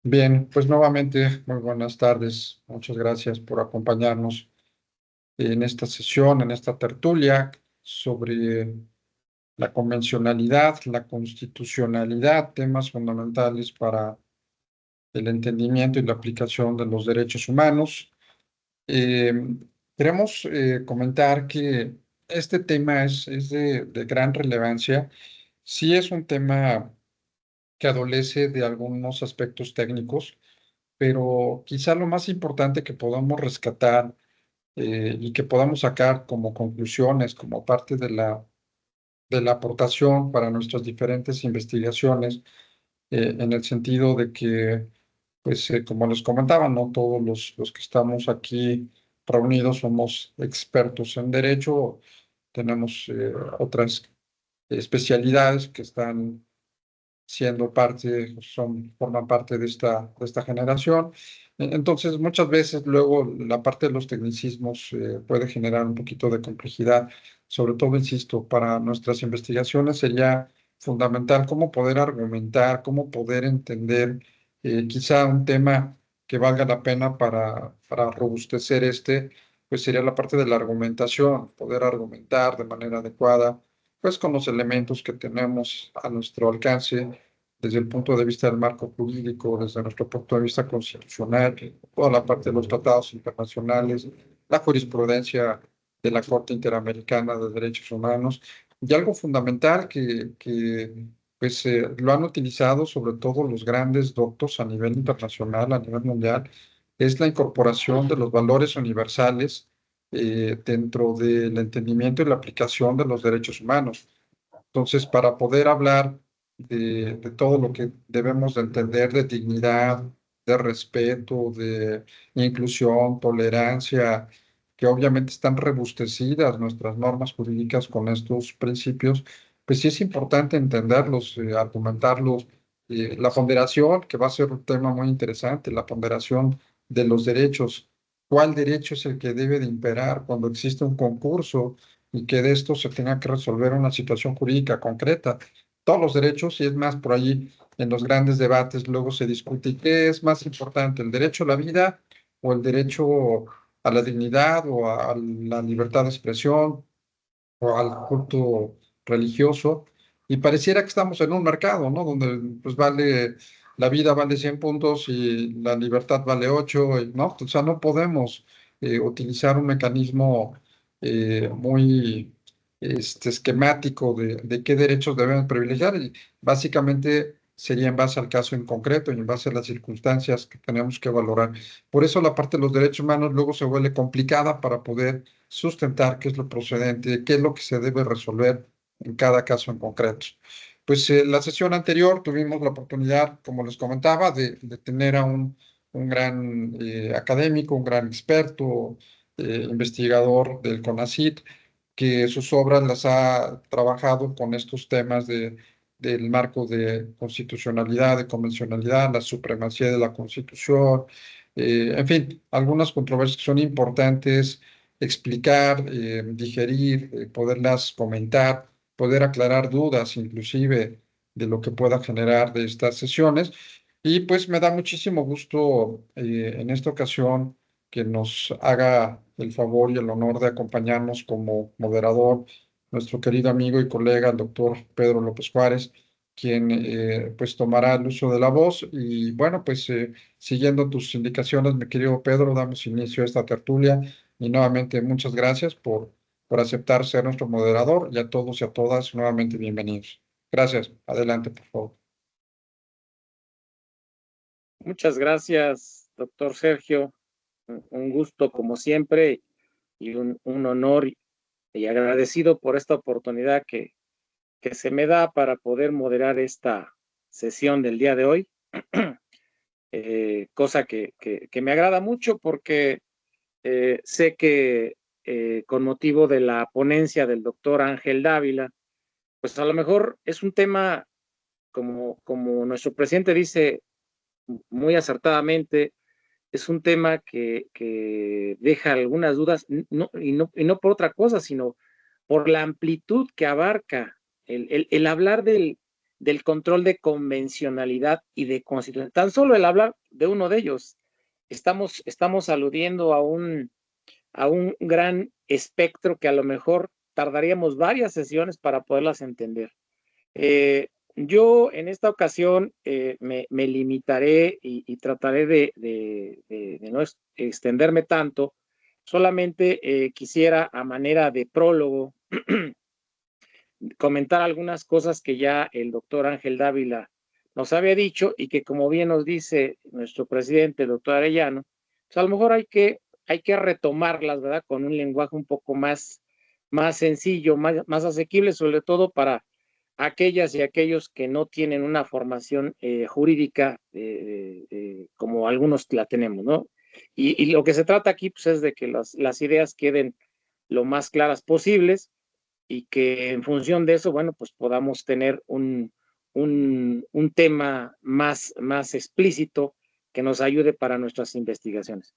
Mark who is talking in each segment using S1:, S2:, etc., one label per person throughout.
S1: Bien, pues nuevamente, muy buenas tardes. Muchas gracias por acompañarnos en esta sesión, en esta tertulia sobre la convencionalidad, la constitucionalidad, temas fundamentales para el entendimiento y la aplicación de los derechos humanos. Eh, Queremos comentar que este tema es de gran relevancia. Sí es un tema que adolece de algunos aspectos técnicos, pero quizá lo más importante que podamos rescatar y que podamos sacar como conclusiones, como parte de la aportación para nuestras diferentes investigaciones, en el sentido de que, pues, como les comentaba, no todos los que estamos aquí reunidos somos expertos en derecho, tenemos otras especialidades que están siendo parte, forman parte de esta generación. Entonces, muchas veces luego la parte de los tecnicismos puede generar un poquito de complejidad. Sobre todo, insisto, para nuestras investigaciones sería fundamental cómo poder argumentar, cómo poder entender quizá un tema que valga la pena para robustecer pues sería la parte de la argumentación, poder argumentar de manera adecuada, pues con los elementos que tenemos a nuestro alcance desde el punto de vista del marco jurídico, desde nuestro punto de vista constitucional, toda la parte de los tratados internacionales, la jurisprudencia de la Corte Interamericana de Derechos Humanos, y algo fundamental que pues, lo han utilizado sobre todo los grandes doctos a nivel internacional, a nivel mundial, es la incorporación de los valores universales dentro del entendimiento y la aplicación de los derechos humanos. Entonces, para poder hablar de todo lo que debemos de entender de dignidad, de respeto, de inclusión, tolerancia, que obviamente están rebustecidas nuestras normas jurídicas con estos principios, pues sí es importante entenderlos, argumentarlos. La ponderación, que va a ser un tema muy interesante, la ponderación de los derechos. ¿Cuál derecho es el que debe de imperar cuando existe un concurso y que de esto se tenga que resolver una situación jurídica concreta? Todos los derechos, y es más, por allí en los grandes debates luego se discute qué es más importante, el derecho a la vida o el derecho a la dignidad o a la libertad de expresión o al culto religioso. Y pareciera que estamos en un mercado, ¿no? Donde pues vale, la vida vale 100 puntos y la libertad vale 8, ¿no? O sea, no podemos utilizar un mecanismo muy esquemático de qué derechos debemos privilegiar. Y básicamente sería en base al caso en concreto y en base a las circunstancias que tenemos que valorar. Por eso la parte de los derechos humanos luego se vuelve complicada para poder sustentar qué es lo procedente, qué es lo que se debe resolver en cada caso en concreto. Pues la sesión anterior tuvimos la oportunidad, como les comentaba, de tener a un gran académico, un gran experto, investigador del CONACYT, que sus obras las ha trabajado con estos temas del marco de constitucionalidad, de convencionalidad, la supremacía de la Constitución, en fin, algunas controversias que son importantes explicar, digerir, poderlas comentar, poder aclarar dudas inclusive de lo que pueda generar de estas sesiones. Y pues me da muchísimo gusto en esta ocasión que nos haga el favor y el honor de acompañarnos como moderador nuestro querido amigo y colega, el doctor Pedro López Juárez, quien pues tomará el uso de la voz. Y bueno, pues siguiendo tus indicaciones, mi querido Pedro, damos inicio a esta tertulia y nuevamente muchas gracias por aceptar ser nuestro moderador, y a todos y a todas nuevamente bienvenidos. Gracias. Adelante, por favor.
S2: Muchas gracias, doctor Sergio. Un gusto como siempre y un honor y agradecido por esta oportunidad que se me da para poder moderar esta sesión del día de hoy, cosa que me agrada mucho porque sé que con motivo de la ponencia del doctor Ángel Dávila, pues a lo mejor es un tema, como nuestro presidente dice muy acertadamente, es un tema que deja algunas dudas, y no por otra cosa, sino por la amplitud que abarca el hablar del control de convencionalidad y de constitucionalidad. Tan solo el hablar de uno de ellos, estamos aludiendo a un gran espectro que a lo mejor tardaríamos varias sesiones para poderlas entender. Yo en esta ocasión me limitaré y trataré de no extenderme tanto. Solamente quisiera, a manera de prólogo, comentar algunas cosas que ya el doctor Ángel Dávila nos había dicho y que, como bien nos dice nuestro presidente, el doctor Arellano, pues a lo mejor hay que retomarlas, ¿verdad? Con un lenguaje un poco más sencillo, más asequible, sobre todo para aquellas y aquellos que no tienen una formación jurídica como algunos la tenemos, ¿no? Y lo que se trata aquí, pues, es de que las ideas queden lo más claras posibles y que en función de eso, bueno, pues podamos tener un tema más explícito que nos ayude para nuestras investigaciones.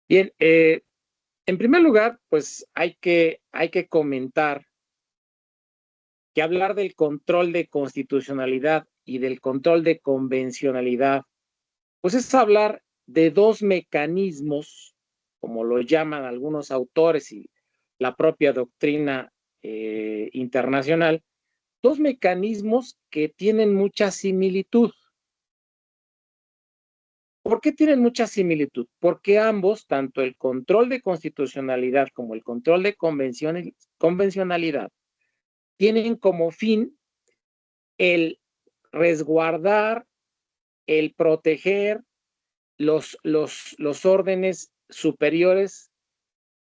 S2: Bien, en primer lugar, pues hay que comentar que hablar del control de constitucionalidad y del control de convencionalidad, pues es hablar de dos mecanismos, como lo llaman algunos autores y la propia doctrina internacional, dos mecanismos que tienen mucha similitud. ¿Por qué tienen mucha similitud? Porque ambos, tanto el control de constitucionalidad como el control de convencionalidad, tienen como fin el resguardar, el proteger los órdenes superiores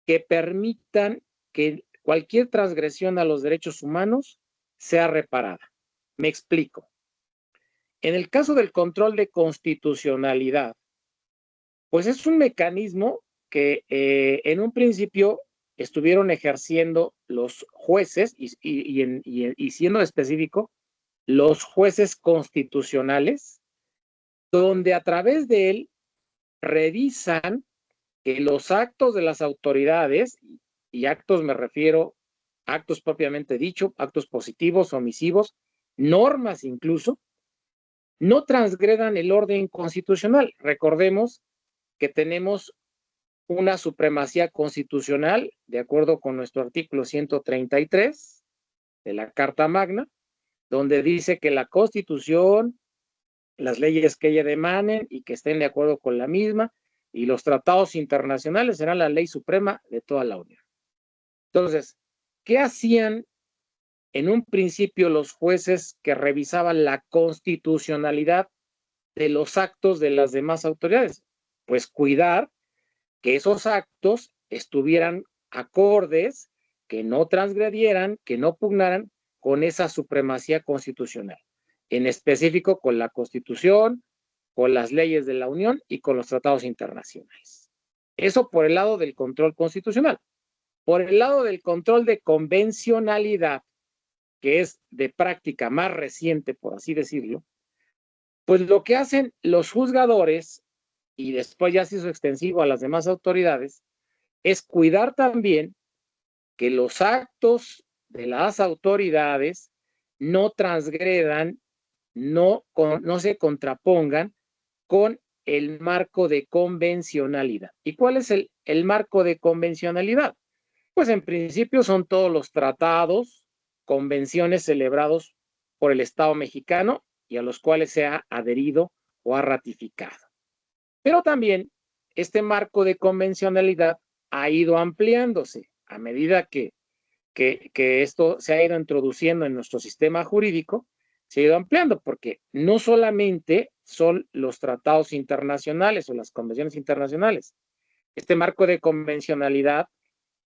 S2: que permitan que cualquier transgresión a los derechos humanos sea reparada. Me explico. En el caso del control de constitucionalidad, pues es un mecanismo que en un principio estuvieron ejerciendo los jueces y siendo específico, los jueces constitucionales, donde a través de él revisan que los actos de las autoridades, y actos me refiero a actos propiamente dicho, actos positivos, omisivos, normas incluso, no transgredan el orden constitucional. Recordemos que tenemos una supremacía constitucional, de acuerdo con nuestro artículo 133 de la Carta Magna, donde dice que la Constitución, las leyes que ella emanen y que estén de acuerdo con la misma, y los tratados internacionales serán la ley suprema de toda la Unión. Entonces, ¿qué hacían en un principio los jueces que revisaban la constitucionalidad de los actos de las demás autoridades? Pues cuidar que esos actos estuvieran acordes, que no transgredieran, que no pugnaran con esa supremacía constitucional, en específico con la Constitución, con las leyes de la Unión y con los tratados internacionales. Eso por el lado del control constitucional. Por el lado del control de convencionalidad, que es de práctica más reciente, por así decirlo, pues lo que hacen los juzgadores, y después ya se hizo extensivo a las demás autoridades, es cuidar también que los actos de las autoridades no transgredan, no se contrapongan con el marco de convencionalidad. ¿Y cuál es el marco de convencionalidad? Pues en principio son todos los tratados, convenciones celebrados por el Estado mexicano y a los cuales se ha adherido o ha ratificado. Pero también este marco de convencionalidad ha ido ampliándose a medida que esto se ha ido introduciendo en nuestro sistema jurídico, se ha ido ampliando, porque no solamente son los tratados internacionales o las convenciones internacionales. Este marco de convencionalidad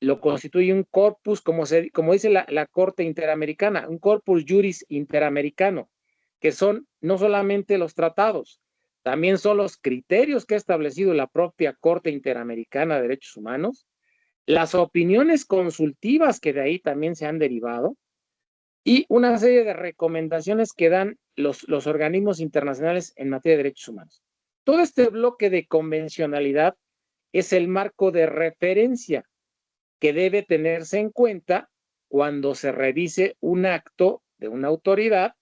S2: lo constituye un corpus, como dice la Corte Interamericana, un corpus juris interamericano, que son no solamente los tratados, también son los criterios que ha establecido la propia Corte Interamericana de Derechos Humanos, las opiniones consultivas que de ahí también se han derivado, y una serie de recomendaciones que dan los organismos internacionales en materia de derechos humanos. Todo este bloque de convencionalidad es el marco de referencia que debe tenerse en cuenta cuando se revise un acto de una autoridad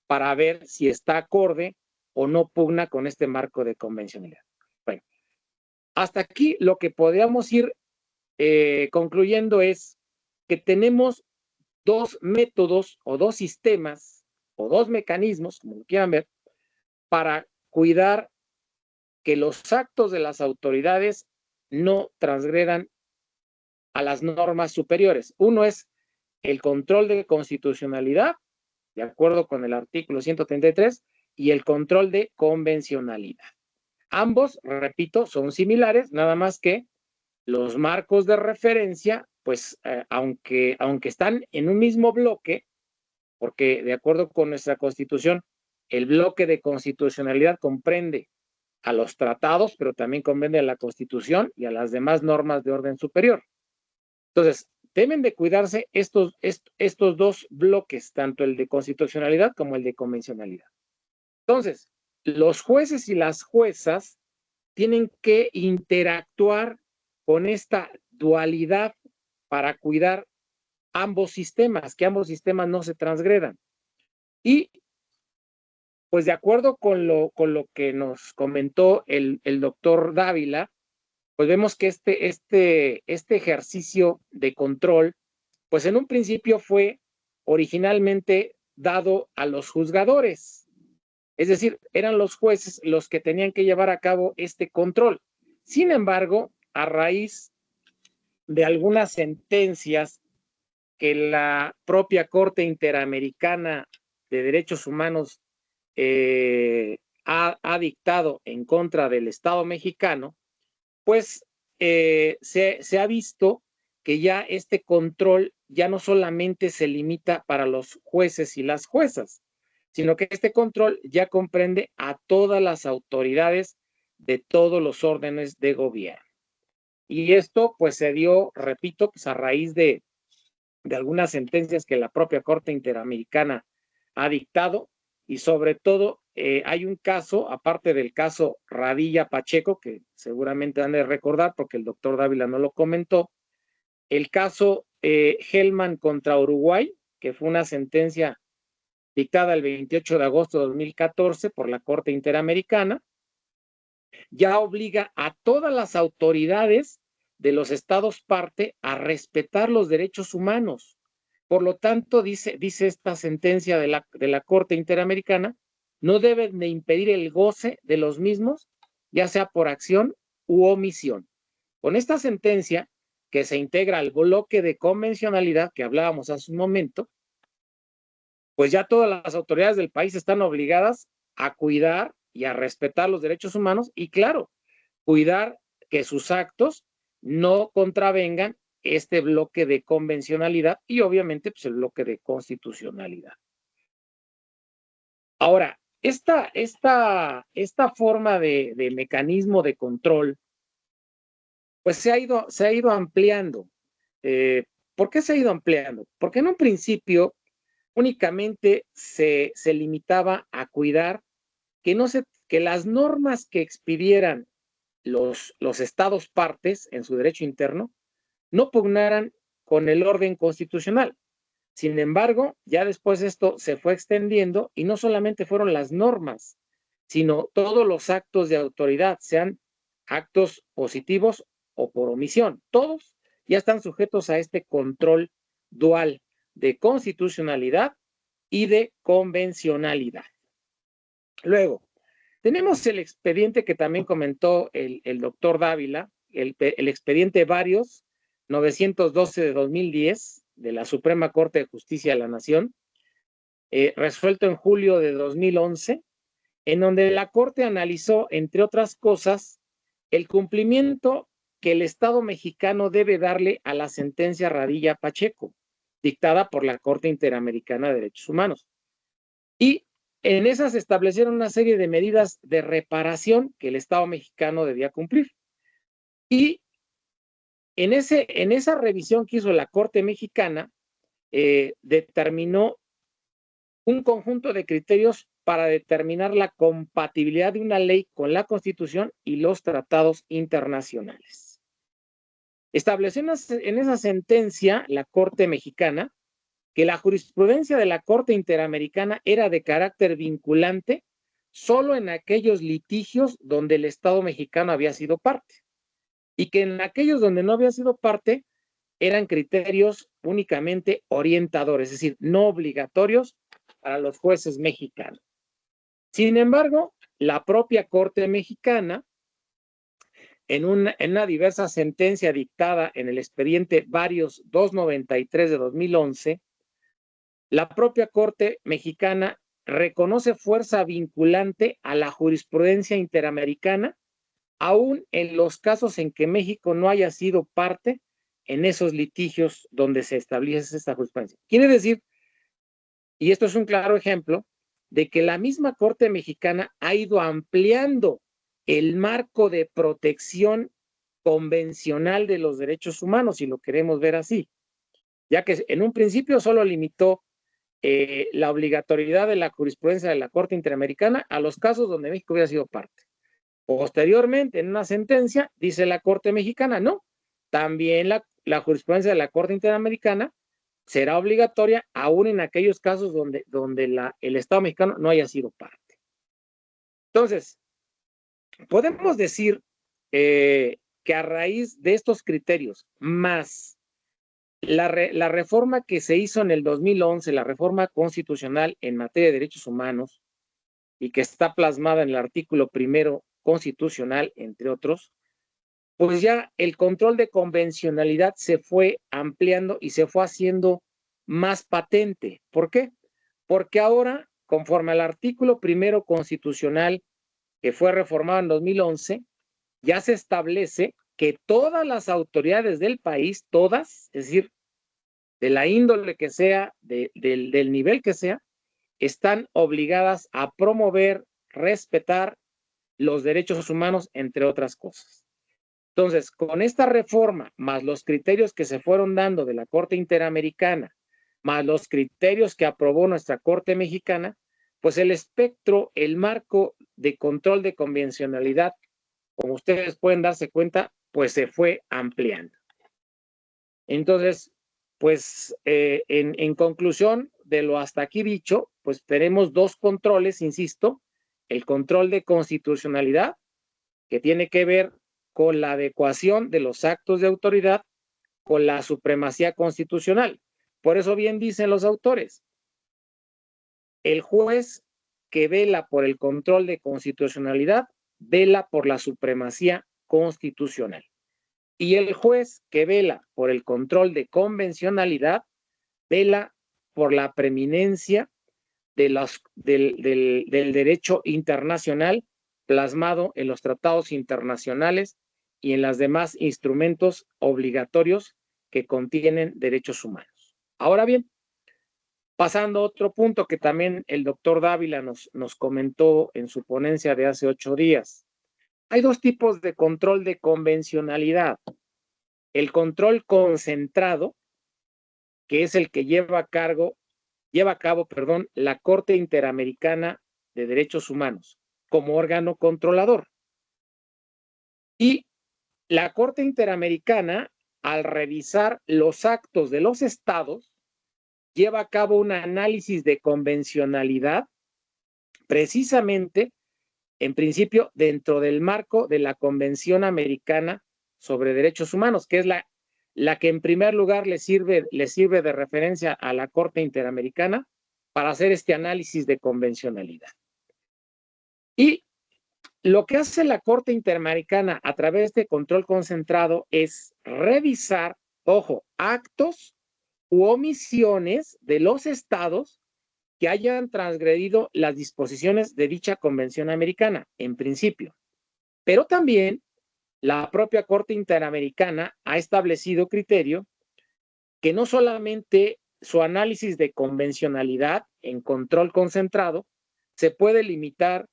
S2: para ver si está acorde o no pugna con este marco de convencionalidad. Bueno, hasta aquí lo que podríamos ir concluyendo es que tenemos dos métodos o dos sistemas o dos mecanismos, como lo quieran ver, para cuidar que los actos de las autoridades no transgredan a las normas superiores. Uno es el control de constitucionalidad, de acuerdo con el artículo 133, y el control de convencionalidad. Ambos, repito, son similares, nada más que los marcos de referencia, pues aunque están en un mismo bloque, porque de acuerdo con nuestra Constitución, el bloque de constitucionalidad comprende a los tratados, pero también comprende a la Constitución y a las demás normas de orden superior. Entonces, deben de cuidarse estos dos bloques, tanto el de constitucionalidad como el de convencionalidad. Entonces, los jueces y las juezas tienen que interactuar con esta dualidad para cuidar ambos sistemas, que ambos sistemas no se transgredan. Y pues de acuerdo con lo que nos comentó el doctor Dávila, pues vemos que este ejercicio de control, pues en un principio fue originalmente dado a los juzgadores. Es decir, eran los jueces los que tenían que llevar a cabo este control. Sin embargo, a raíz de algunas sentencias que la propia Corte Interamericana de Derechos Humanos ha dictado en contra del Estado mexicano, pues se ha visto que ya este control ya no solamente se limita para los jueces y las juezas, sino que este control ya comprende a todas las autoridades de todos los órdenes de gobierno. Y esto pues se dio, repito, pues a raíz de algunas sentencias que la propia Corte Interamericana ha dictado, y sobre todo hay un caso, aparte del caso Radilla Pacheco, que seguramente han de recordar porque el doctor Dávila no lo comentó, el caso Hellman contra Uruguay, que fue una sentencia dictada el 28 de agosto de 2014 por la Corte Interamericana, ya obliga a todas las autoridades de los estados parte a respetar los derechos humanos. Por lo tanto, dice esta sentencia de la Corte Interamericana, no deben de impedir el goce de los mismos, ya sea por acción u omisión. Con esta sentencia, que se integra al bloque de convencionalidad que hablábamos hace un momento, pues ya todas las autoridades del país están obligadas a cuidar y a respetar los derechos humanos y, claro, cuidar que sus actos no contravengan este bloque de convencionalidad y obviamente pues el bloque de constitucionalidad. Ahora, esta forma de mecanismo de control pues se ha ido ampliando. ¿Por qué se ha ido ampliando? Porque en un principio únicamente se limitaba a cuidar que las normas que expidieran los estados partes en su derecho interno no pugnaran con el orden constitucional. Sin embargo, ya después esto se fue extendiendo y no solamente fueron las normas, sino todos los actos de autoridad, sean actos positivos o por omisión, todos ya están sujetos a este control dual de constitucionalidad y de convencionalidad. Luego, tenemos el expediente que también comentó el doctor Dávila, el expediente Varios 912 de 2010 de la Suprema Corte de Justicia de la Nación, resuelto en julio de 2011, en donde la Corte analizó, entre otras cosas, el cumplimiento que el Estado mexicano debe darle a la sentencia Radilla Pacheco, dictada por la Corte Interamericana de Derechos Humanos. Y en esas se establecieron una serie de medidas de reparación que el Estado mexicano debía cumplir. Y en esa revisión que hizo la Corte Mexicana, determinó un conjunto de criterios para determinar la compatibilidad de una ley con la Constitución y los tratados internacionales. Estableció en esa sentencia la Corte Mexicana que la jurisprudencia de la Corte Interamericana era de carácter vinculante solo en aquellos litigios donde el Estado mexicano había sido parte, y que en aquellos donde no había sido parte eran criterios únicamente orientadores, es decir, no obligatorios para los jueces mexicanos. Sin embargo, la propia Corte mexicana, en una diversa sentencia dictada en el expediente Varios 293 de 2011, la propia Corte mexicana reconoce fuerza vinculante a la jurisprudencia interamericana, aún en los casos en que México no haya sido parte en esos litigios donde se establece esta jurisprudencia. Quiere decir, y esto es un claro ejemplo, de que la misma Corte mexicana ha ido ampliando el marco de protección convencional de los derechos humanos, si lo queremos ver así, ya que en un principio solo limitó la obligatoriedad de la jurisprudencia de la Corte Interamericana a los casos donde México hubiera sido parte. Posteriormente, en una sentencia, dice la Corte mexicana, no, también la jurisprudencia de la Corte Interamericana será obligatoria aún en aquellos casos donde el Estado mexicano no haya sido parte. Entonces, podemos decir que a raíz de estos criterios, más la reforma que se hizo en el 2011, la reforma constitucional en materia de derechos humanos, y que está plasmada en el artículo 1 constitucional, entre otros, pues ya el control de convencionalidad se fue ampliando y se fue haciendo más patente. ¿Por qué? Porque ahora, conforme al artículo 1 constitucional que fue reformado en 2011, ya se establece que todas las autoridades del país, todas, es decir, de la índole que sea, del nivel que sea, están obligadas a promover, respetar los derechos humanos, entre otras cosas. Entonces, con esta reforma, más los criterios que se fueron dando de la Corte Interamericana, más los criterios que aprobó nuestra Corte Mexicana, pues el espectro, el marco de control de convencionalidad, como ustedes pueden darse cuenta, pues se fue ampliando. Entonces, pues en conclusión de lo hasta aquí dicho, pues tenemos dos controles, insisto, el control de constitucionalidad, que tiene que ver con la adecuación de los actos de autoridad con la supremacía constitucional. Por eso bien dicen los autores, el juez que vela por el control de constitucionalidad, vela por la supremacía constitucional. Y el juez que vela por el control de convencionalidad, vela por la preeminencia del derecho internacional plasmado en los tratados internacionales y en los demás instrumentos obligatorios que contienen derechos humanos. Ahora bien, pasando a otro punto que también el doctor Dávila nos comentó en su ponencia de hace 8 días. Hay dos tipos de control de convencionalidad. El control concentrado, que es el que lleva a cabo, la Corte Interamericana de Derechos Humanos como órgano controlador. Y la Corte Interamericana, al revisar los actos de los estados, lleva a cabo un análisis de convencionalidad, precisamente, en principio, dentro del marco de la Convención Americana sobre Derechos Humanos, que es la que en primer lugar le sirve de referencia a la Corte Interamericana para hacer este análisis de convencionalidad. Y lo que hace la Corte Interamericana a través de control concentrado es revisar, ojo, actos u omisiones de los estados que hayan transgredido las disposiciones de dicha Convención Americana, en principio. Pero también la propia Corte Interamericana ha establecido criterio que no solamente su análisis de convencionalidad en control concentrado se puede limitar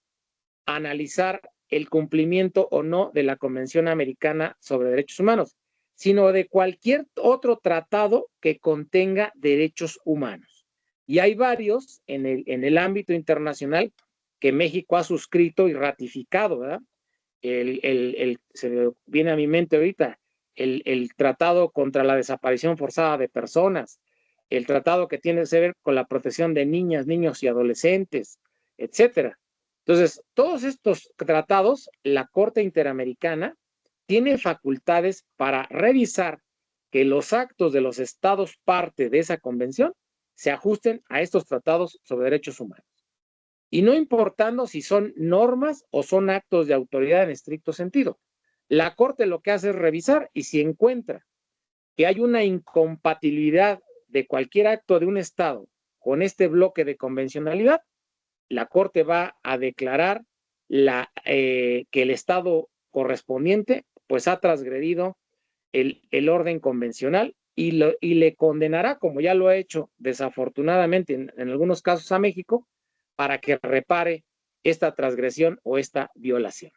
S2: a analizar el cumplimiento o no de la Convención Americana sobre Derechos Humanos, sino de cualquier otro tratado que contenga derechos humanos. Y hay varios en el ámbito internacional que México ha suscrito y ratificado, ¿verdad? Se me viene a mi mente ahorita el Tratado contra la Desaparición Forzada de Personas, el tratado que tiene que ver con la protección de niñas, niños y adolescentes, etcétera. Entonces, todos estos tratados, la Corte Interamericana tiene facultades para revisar que los actos de los estados parte de esa convención se ajusten a estos tratados sobre derechos humanos. Y no importando si son normas o son actos de autoridad en estricto sentido. La Corte lo que hace es revisar y si encuentra que hay una incompatibilidad de cualquier acto de un estado con este bloque de convencionalidad, la Corte va a declarar que el estado correspondiente pues ha transgredido el orden convencional y le condenará, como ya lo ha hecho desafortunadamente en algunos casos a México, para que repare esta transgresión o esta violación.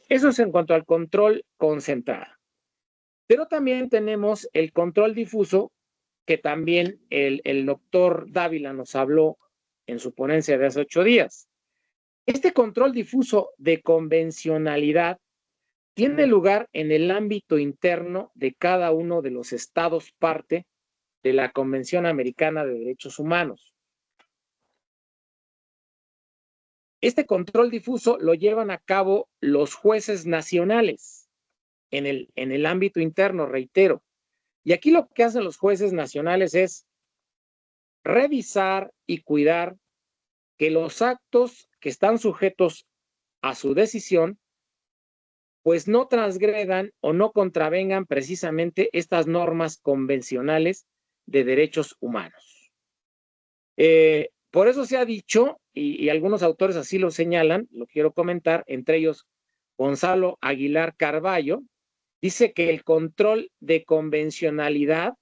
S2: Eso es en cuanto al control concentrado. Pero también tenemos el control difuso, que también el doctor Dávila nos habló en su ponencia de hace 8 días. Este control difuso de convencionalidad tiene lugar en el ámbito interno de cada uno de los estados parte de la Convención Americana de Derechos Humanos. Este control difuso lo llevan a cabo los jueces nacionales en el ámbito interno, reitero. Y aquí lo que hacen los jueces nacionales es revisar y cuidar que los actos que están sujetos a su decisión pues no transgredan o no contravengan precisamente estas normas convencionales de derechos humanos. Por eso se ha dicho, y algunos autores así lo señalan, lo quiero comentar, entre ellos Gonzalo Aguilar Carballo, dice que el control de convencionalidad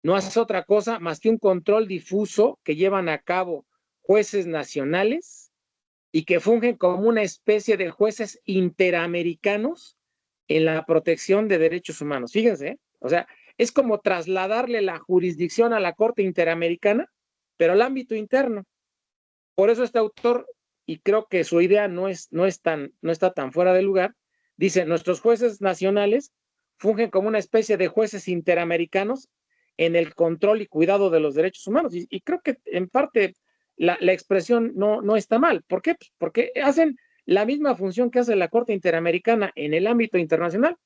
S2: no hace otra cosa más que un control difuso que llevan a cabo jueces nacionales y que fungen como una especie de jueces interamericanos en la protección de derechos humanos. Fíjense, o sea, es como trasladarle la jurisdicción a la Corte Interamericana, pero al ámbito interno. Por eso este autor, y creo que su idea no está tan fuera de lugar, dice, nuestros jueces nacionales fungen como una especie de jueces interamericanos en el control y cuidado de los derechos humanos. Y creo que en parte la expresión no está mal. ¿Por qué? Pues porque hacen la misma función que hace la Corte Interamericana en el ámbito internacional.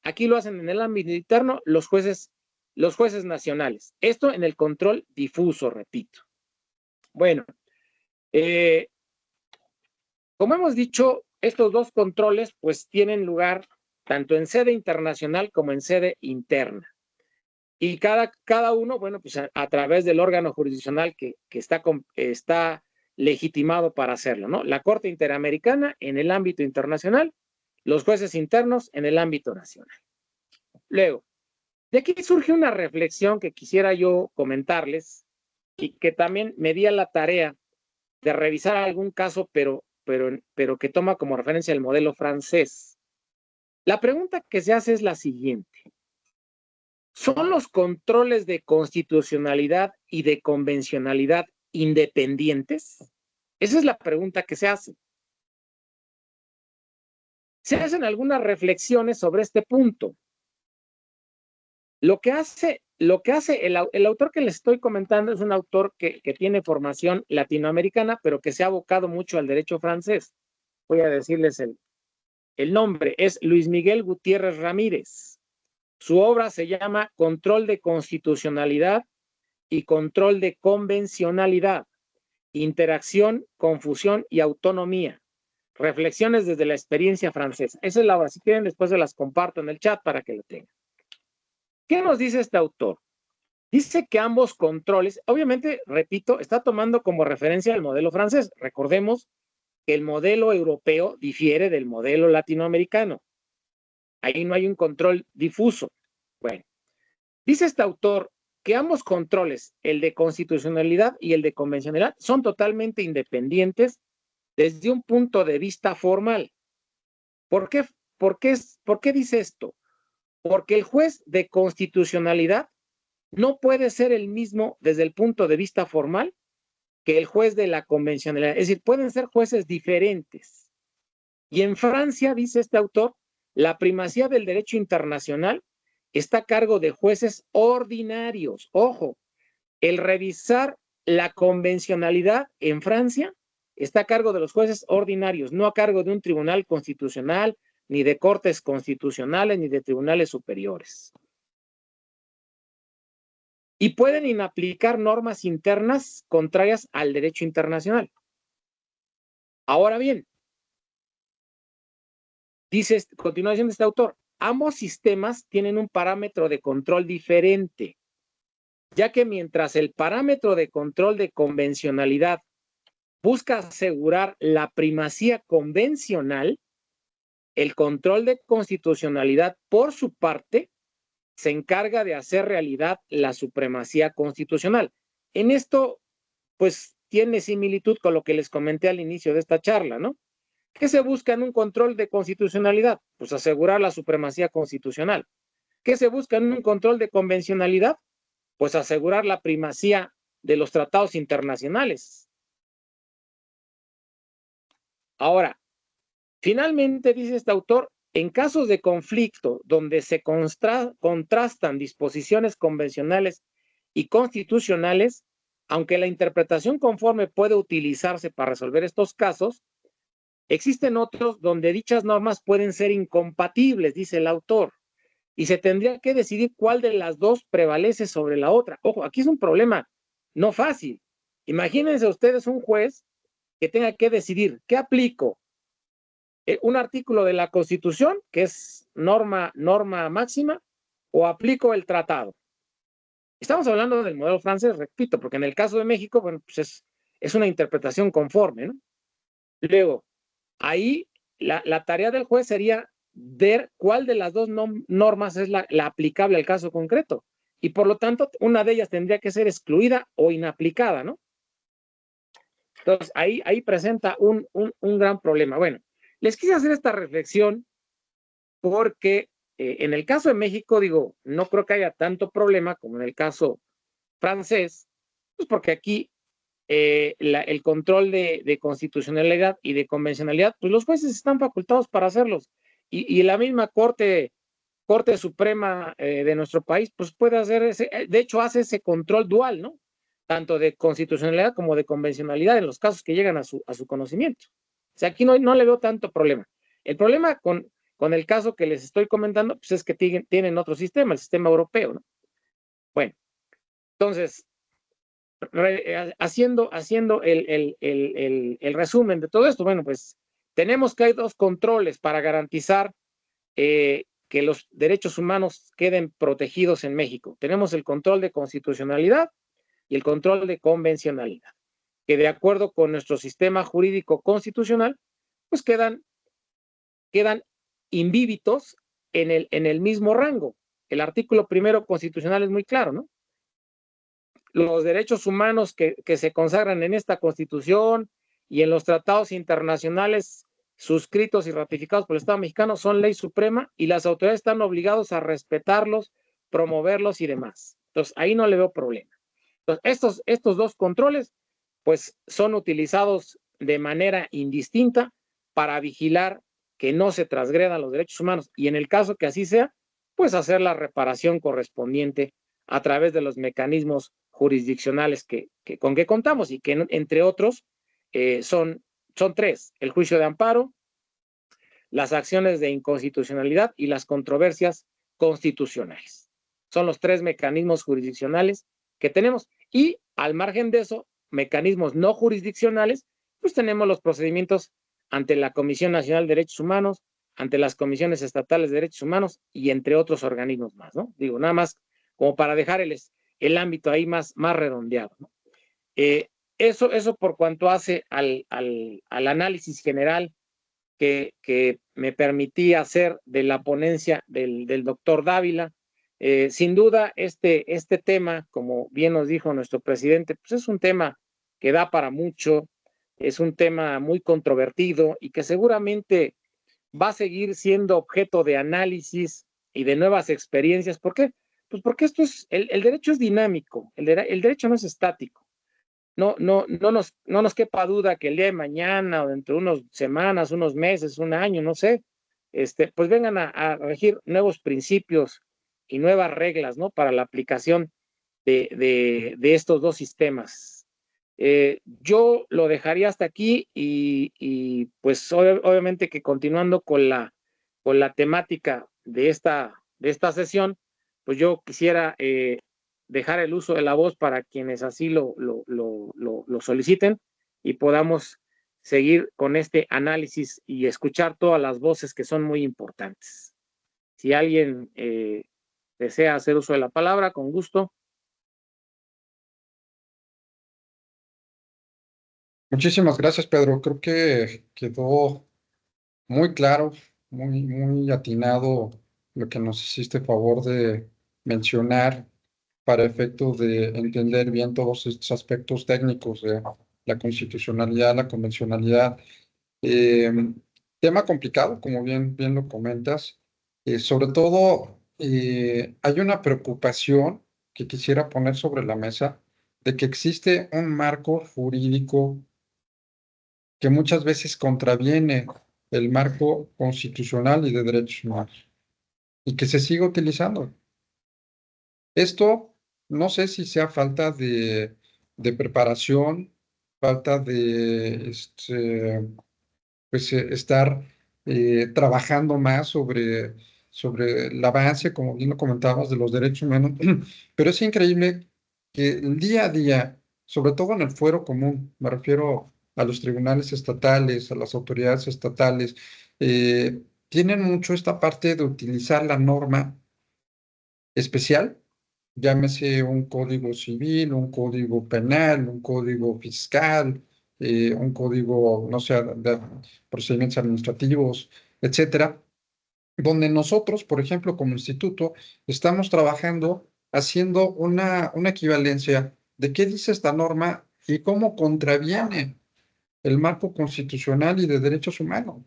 S2: Aquí lo hacen en el ámbito interno los jueces nacionales. Esto en el control difuso, repito. Bueno, como hemos dicho, estos dos controles pues tienen lugar tanto en sede internacional como en sede interna. Y cada uno, bueno, pues a través del órgano jurisdiccional que está legitimado para hacerlo, ¿no? La Corte Interamericana en el ámbito internacional, los jueces internos en el ámbito nacional. Luego, de aquí surge una reflexión que quisiera yo comentarles y que también me di a la tarea de revisar algún caso, pero que toma como referencia el modelo francés. La pregunta que se hace es la siguiente. ¿Son los controles de constitucionalidad y de convencionalidad independientes? Esa es la pregunta que se hace. Se hacen algunas reflexiones sobre este punto. Lo que hace el autor que les estoy comentando es un autor que tiene formación latinoamericana, pero que se ha abocado mucho al derecho francés. Voy a decirles el nombre, es Luis Miguel Gutiérrez Ramírez. Su obra se llama Control de Constitucionalidad y Control de Convencionalidad, Interacción, Confusión y Autonomía. Reflexiones desde la experiencia francesa. Esa es la obra. Si quieren, después se las comparto en el chat para que lo tengan. ¿Qué nos dice este autor? Dice que ambos controles, obviamente, repito, está tomando como referencia el modelo francés. Recordemos que el modelo europeo difiere del modelo latinoamericano. Ahí no hay un control difuso. Bueno, dice este autor que ambos controles, el de constitucionalidad y el de convencionalidad, son totalmente independientes desde un punto de vista formal. ¿Por qué dice esto? Porque el juez de constitucionalidad no puede ser el mismo desde el punto de vista formal que el juez de la convencionalidad. Es decir, pueden ser jueces diferentes. Y en Francia, dice este autor, la primacía del derecho internacional está a cargo de jueces ordinarios. Ojo, el revisar la convencionalidad en Francia está a cargo de los jueces ordinarios, no a cargo de un tribunal constitucional, ni de cortes constitucionales, ni de tribunales superiores. Y pueden inaplicar normas internas contrarias al derecho internacional. Ahora bien, dice, continúa diciendo este autor, ambos sistemas tienen un parámetro de control diferente, ya que mientras el parámetro de control de convencionalidad busca asegurar la primacía convencional, el control de constitucionalidad, por su parte, se encarga de hacer realidad la supremacía constitucional. En esto, pues, tiene similitud con lo que les comenté al inicio de esta charla, ¿no? ¿Qué se busca en un control de constitucionalidad? Pues asegurar la supremacía constitucional. ¿Qué se busca en un control de convencionalidad? Pues asegurar la primacía de los tratados internacionales. Ahora, finalmente, dice este autor, en casos de conflicto donde se contrastan disposiciones convencionales y constitucionales, aunque la interpretación conforme puede utilizarse para resolver estos casos, existen otros donde dichas normas pueden ser incompatibles, dice el autor, y se tendría que decidir cuál de las dos prevalece sobre la otra. Ojo, aquí es un problema no fácil. Imagínense ustedes un juez que tenga que decidir, ¿qué aplico? Un artículo de la Constitución, que es norma máxima, o aplico el tratado. Estamos hablando del modelo francés, repito, porque en el caso de México, bueno, pues es una interpretación conforme, ¿no? Luego, ahí la tarea del juez sería ver cuál de las dos normas es la aplicable al caso concreto. Y por lo tanto, una de ellas tendría que ser excluida o inaplicada, ¿no? Entonces, ahí presenta un gran problema. Bueno, les quise hacer esta reflexión porque en el caso de México, digo, no creo que haya tanto problema como en el caso francés, pues porque aquí el control de constitucionalidad y de convencionalidad, pues los jueces están facultados para hacerlos. Y la misma Corte Suprema de nuestro país, pues puede hacer de hecho hace ese control dual, ¿no? Tanto de constitucionalidad como de convencionalidad en los casos que llegan a su conocimiento. O sea, aquí no le veo tanto problema. El problema con el caso que les estoy comentando, pues es que tienen otro sistema, el sistema europeo, ¿no? Bueno, entonces, haciendo el resumen de todo esto, bueno, pues tenemos que hay dos controles para garantizar que los derechos humanos queden protegidos en México. Tenemos el control de constitucionalidad y el control de convencionalidad, que de acuerdo con nuestro sistema jurídico constitucional, pues quedan invívitos en el mismo rango. El artículo primero constitucional es muy claro, ¿no? Los derechos humanos que se consagran en esta Constitución y en los tratados internacionales suscritos y ratificados por el Estado mexicano son ley suprema y las autoridades están obligados a respetarlos, promoverlos y demás. Entonces, ahí no le veo problema. Entonces, estos dos controles, pues, son utilizados de manera indistinta para vigilar que no se transgredan los derechos humanos y en el caso que así sea, pues hacer la reparación correspondiente a través de los mecanismos jurisdiccionales con que contamos y que entre otros son tres: el juicio de amparo, las acciones de inconstitucionalidad y las controversias constitucionales. Son los tres mecanismos jurisdiccionales que tenemos y al margen de eso, mecanismos no jurisdiccionales, pues tenemos los procedimientos ante la Comisión Nacional de Derechos Humanos, ante las comisiones estatales de derechos humanos y entre otros organismos más, ¿no? Digo, nada más como para dejar el ámbito ahí más redondeado, ¿no? Eso por cuanto hace al análisis general que me permití hacer de la ponencia del doctor Dávila. Sin duda, este tema, como bien nos dijo nuestro presidente, pues es un tema que da para mucho, es un tema muy controvertido y que seguramente va a seguir siendo objeto de análisis y de nuevas experiencias. ¿Por qué? Pues porque el derecho es dinámico, el derecho no es estático. No nos quepa duda que el día de mañana o dentro de unas semanas, unos meses, un año, no sé, pues vengan a regir nuevos principios y nuevas reglas, ¿no? Para la aplicación de estos dos sistemas. Yo lo dejaría hasta aquí y pues obviamente que continuando con la temática de esta sesión, pues yo quisiera dejar el uso de la voz para quienes así lo soliciten y podamos seguir con este análisis y escuchar todas las voces que son muy importantes. Si alguien desea hacer uso de la palabra, con gusto.
S1: Muchísimas gracias, Pedro. Creo que quedó muy claro, muy atinado lo que nos hiciste favor de mencionar para efecto de entender bien todos estos aspectos técnicos de la constitucionalidad, la convencionalidad. Eh, Tema complicado, como bien lo comentas. Sobre todo, hay una preocupación que quisiera poner sobre la mesa de que existe un marco jurídico que muchas veces contraviene el marco constitucional y de derechos humanos y que se sigue utilizando. Esto no sé si sea falta de preparación, falta de estar trabajando más sobre el avance, como bien lo comentabas, de los derechos humanos, pero es increíble que el día a día, sobre todo en el fuero común, me refiero a los tribunales estatales, a las autoridades estatales, tienen mucho esta parte de utilizar la norma especial, llámese un código civil, un código penal, un código fiscal, un código, no sé, de procedimientos administrativos, etcétera, donde nosotros, por ejemplo, como instituto, estamos trabajando haciendo una equivalencia de qué dice esta norma y cómo contraviene el marco constitucional y de derechos humanos.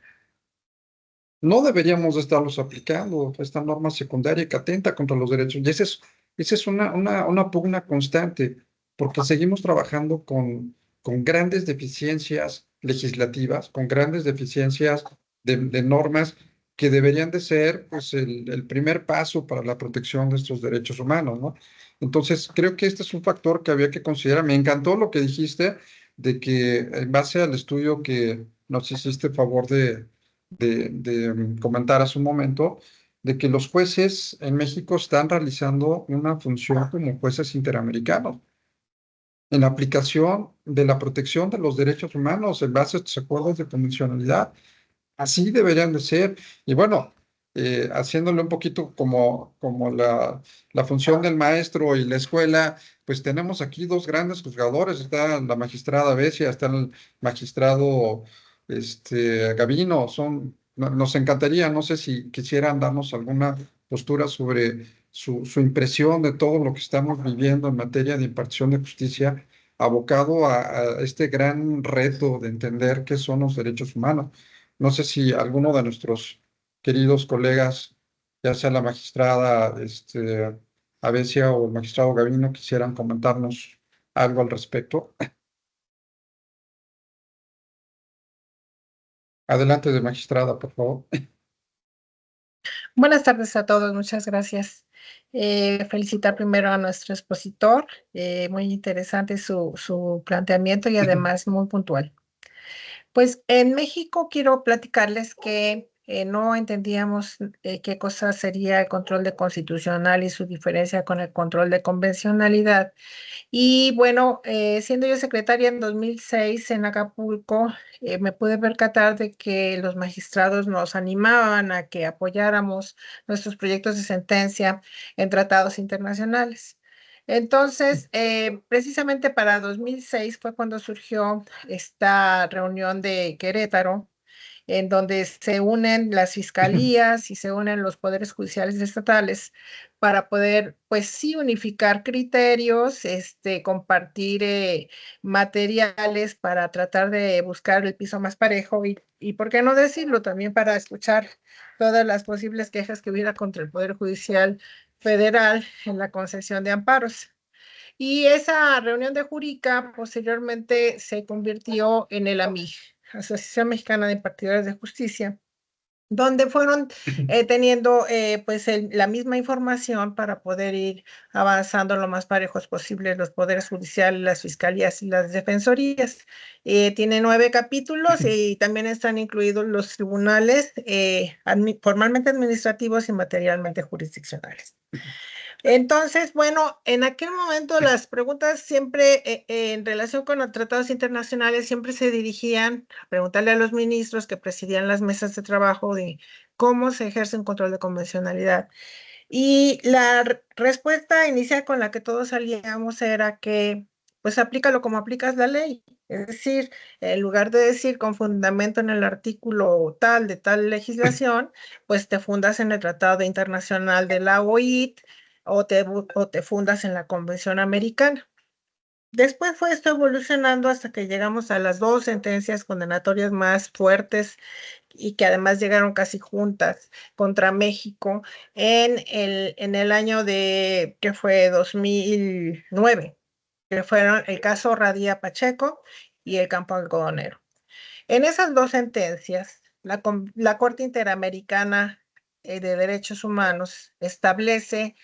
S1: No deberíamos de estarlos aplicando esta norma secundaria que atenta contra los derechos. Y esa es una pugna constante, porque seguimos trabajando con grandes deficiencias legislativas, con grandes deficiencias de normas que deberían de ser pues, el primer paso para la protección de estos derechos humanos, ¿no? Entonces, creo que este es un factor que había que considerar. Me encantó lo que dijiste de que en base al estudio que nos hiciste favor de comentar hace un momento, de que los jueces en México están realizando una función como jueces interamericanos en la aplicación de la protección de los derechos humanos en base a estos acuerdos de convencionalidad. Así deberían de ser. Y bueno, haciéndole un poquito como la función del maestro y la escuela, pues tenemos aquí dos grandes juzgadores. Está la magistrada Becia, está el magistrado Gavino. Nos encantaría, no sé si quisieran darnos alguna postura sobre su impresión de todo lo que estamos viviendo en materia de impartición de justicia, abocado a este gran reto de entender qué son los derechos humanos. No sé si alguno de nuestros queridos colegas, ya sea la magistrada Avesia o el magistrado Gavino, quisieran comentarnos algo al respecto. Adelante de magistrada, por favor.
S3: Buenas tardes a todos, muchas gracias. Felicitar primero a nuestro expositor, muy interesante su planteamiento y además muy puntual. Pues en México quiero platicarles que no entendíamos qué cosa sería el control de constitucional y su diferencia con el control de convencionalidad. Y bueno, siendo yo secretaria en 2006 en Acapulco, me pude percatar de que los magistrados nos animaban a que apoyáramos nuestros proyectos de sentencia en tratados internacionales. Entonces, precisamente para 2006 fue cuando surgió esta reunión de Querétaro, en donde se unen las fiscalías y se unen los poderes judiciales estatales para poder, pues sí, unificar criterios, compartir materiales para tratar de buscar el piso más parejo y, ¿por qué no decirlo? También para escuchar todas las posibles quejas que hubiera contra el Poder Judicial Federal en la concesión de amparos. Y esa reunión de Jurica posteriormente se convirtió en el AMIJ, Asociación Mexicana de Impartidores de Justicia, donde fueron teniendo pues la misma información para poder ir avanzando lo más parejos posible los poderes judiciales, las fiscalías y las defensorías. Tiene 9 capítulos y también están incluidos los tribunales formalmente administrativos y materialmente jurisdiccionales. Entonces, bueno, en aquel momento las preguntas siempre en relación con los tratados internacionales siempre se dirigían a preguntarle a los ministros que presidían las mesas de trabajo de cómo se ejerce un control de convencionalidad. Y la respuesta inicial con la que todos salíamos era que, pues, aplícalo como aplicas la ley. Es decir, en lugar de decir con fundamento en el artículo tal de tal legislación, pues te fundas en el Tratado Internacional de la OIT o te fundas en la Convención Americana. Después fue esto evolucionando hasta que llegamos a las 2 sentencias condenatorias más fuertes y que además llegaron casi juntas contra México en el año que fue 2009, que fueron el caso Radilla Pacheco y el campo algodonero. En esas 2 sentencias, la Corte Interamericana de Derechos Humanos establece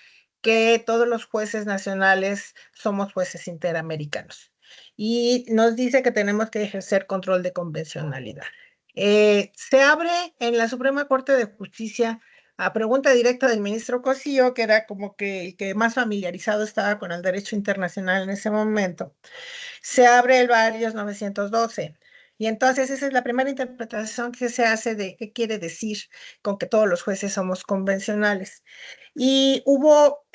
S3: que todos los jueces nacionales somos jueces interamericanos y nos dice que tenemos que ejercer control de convencionalidad. Se abre en la Suprema Corte de Justicia a pregunta directa del ministro Cosío, que era como que el que más familiarizado estaba con el derecho internacional en ese momento. Se abre el varios 912. Y entonces esa es la primera interpretación que se hace de qué quiere decir con que todos los jueces somos convencionales. Y hubo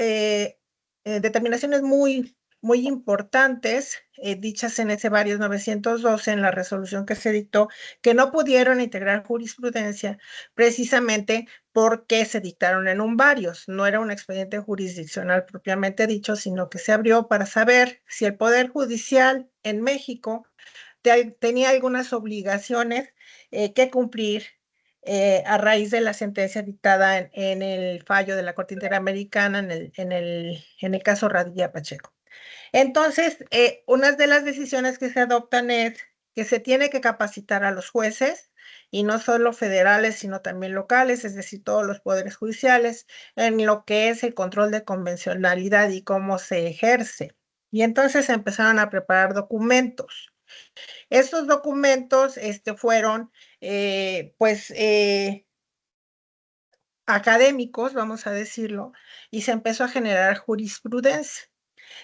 S3: determinaciones muy importantes dichas en ese varios 912 en la resolución que se dictó, que no pudieron integrar jurisprudencia precisamente porque se dictaron en un varios. No era un expediente jurisdiccional propiamente dicho, sino que se abrió para saber si el Poder Judicial en México tenía algunas obligaciones que cumplir a raíz de la sentencia dictada en el fallo de la Corte Interamericana en el caso Radilla Pacheco. Entonces, una de las decisiones que se adoptan es que se tiene que capacitar a los jueces, y no solo federales, sino también locales, es decir, todos los poderes judiciales, en lo que es el control de convencionalidad y cómo se ejerce. Y entonces se empezaron a preparar documentos. Estos documentos fueron, pues, académicos, vamos a decirlo, y se empezó a generar jurisprudencia.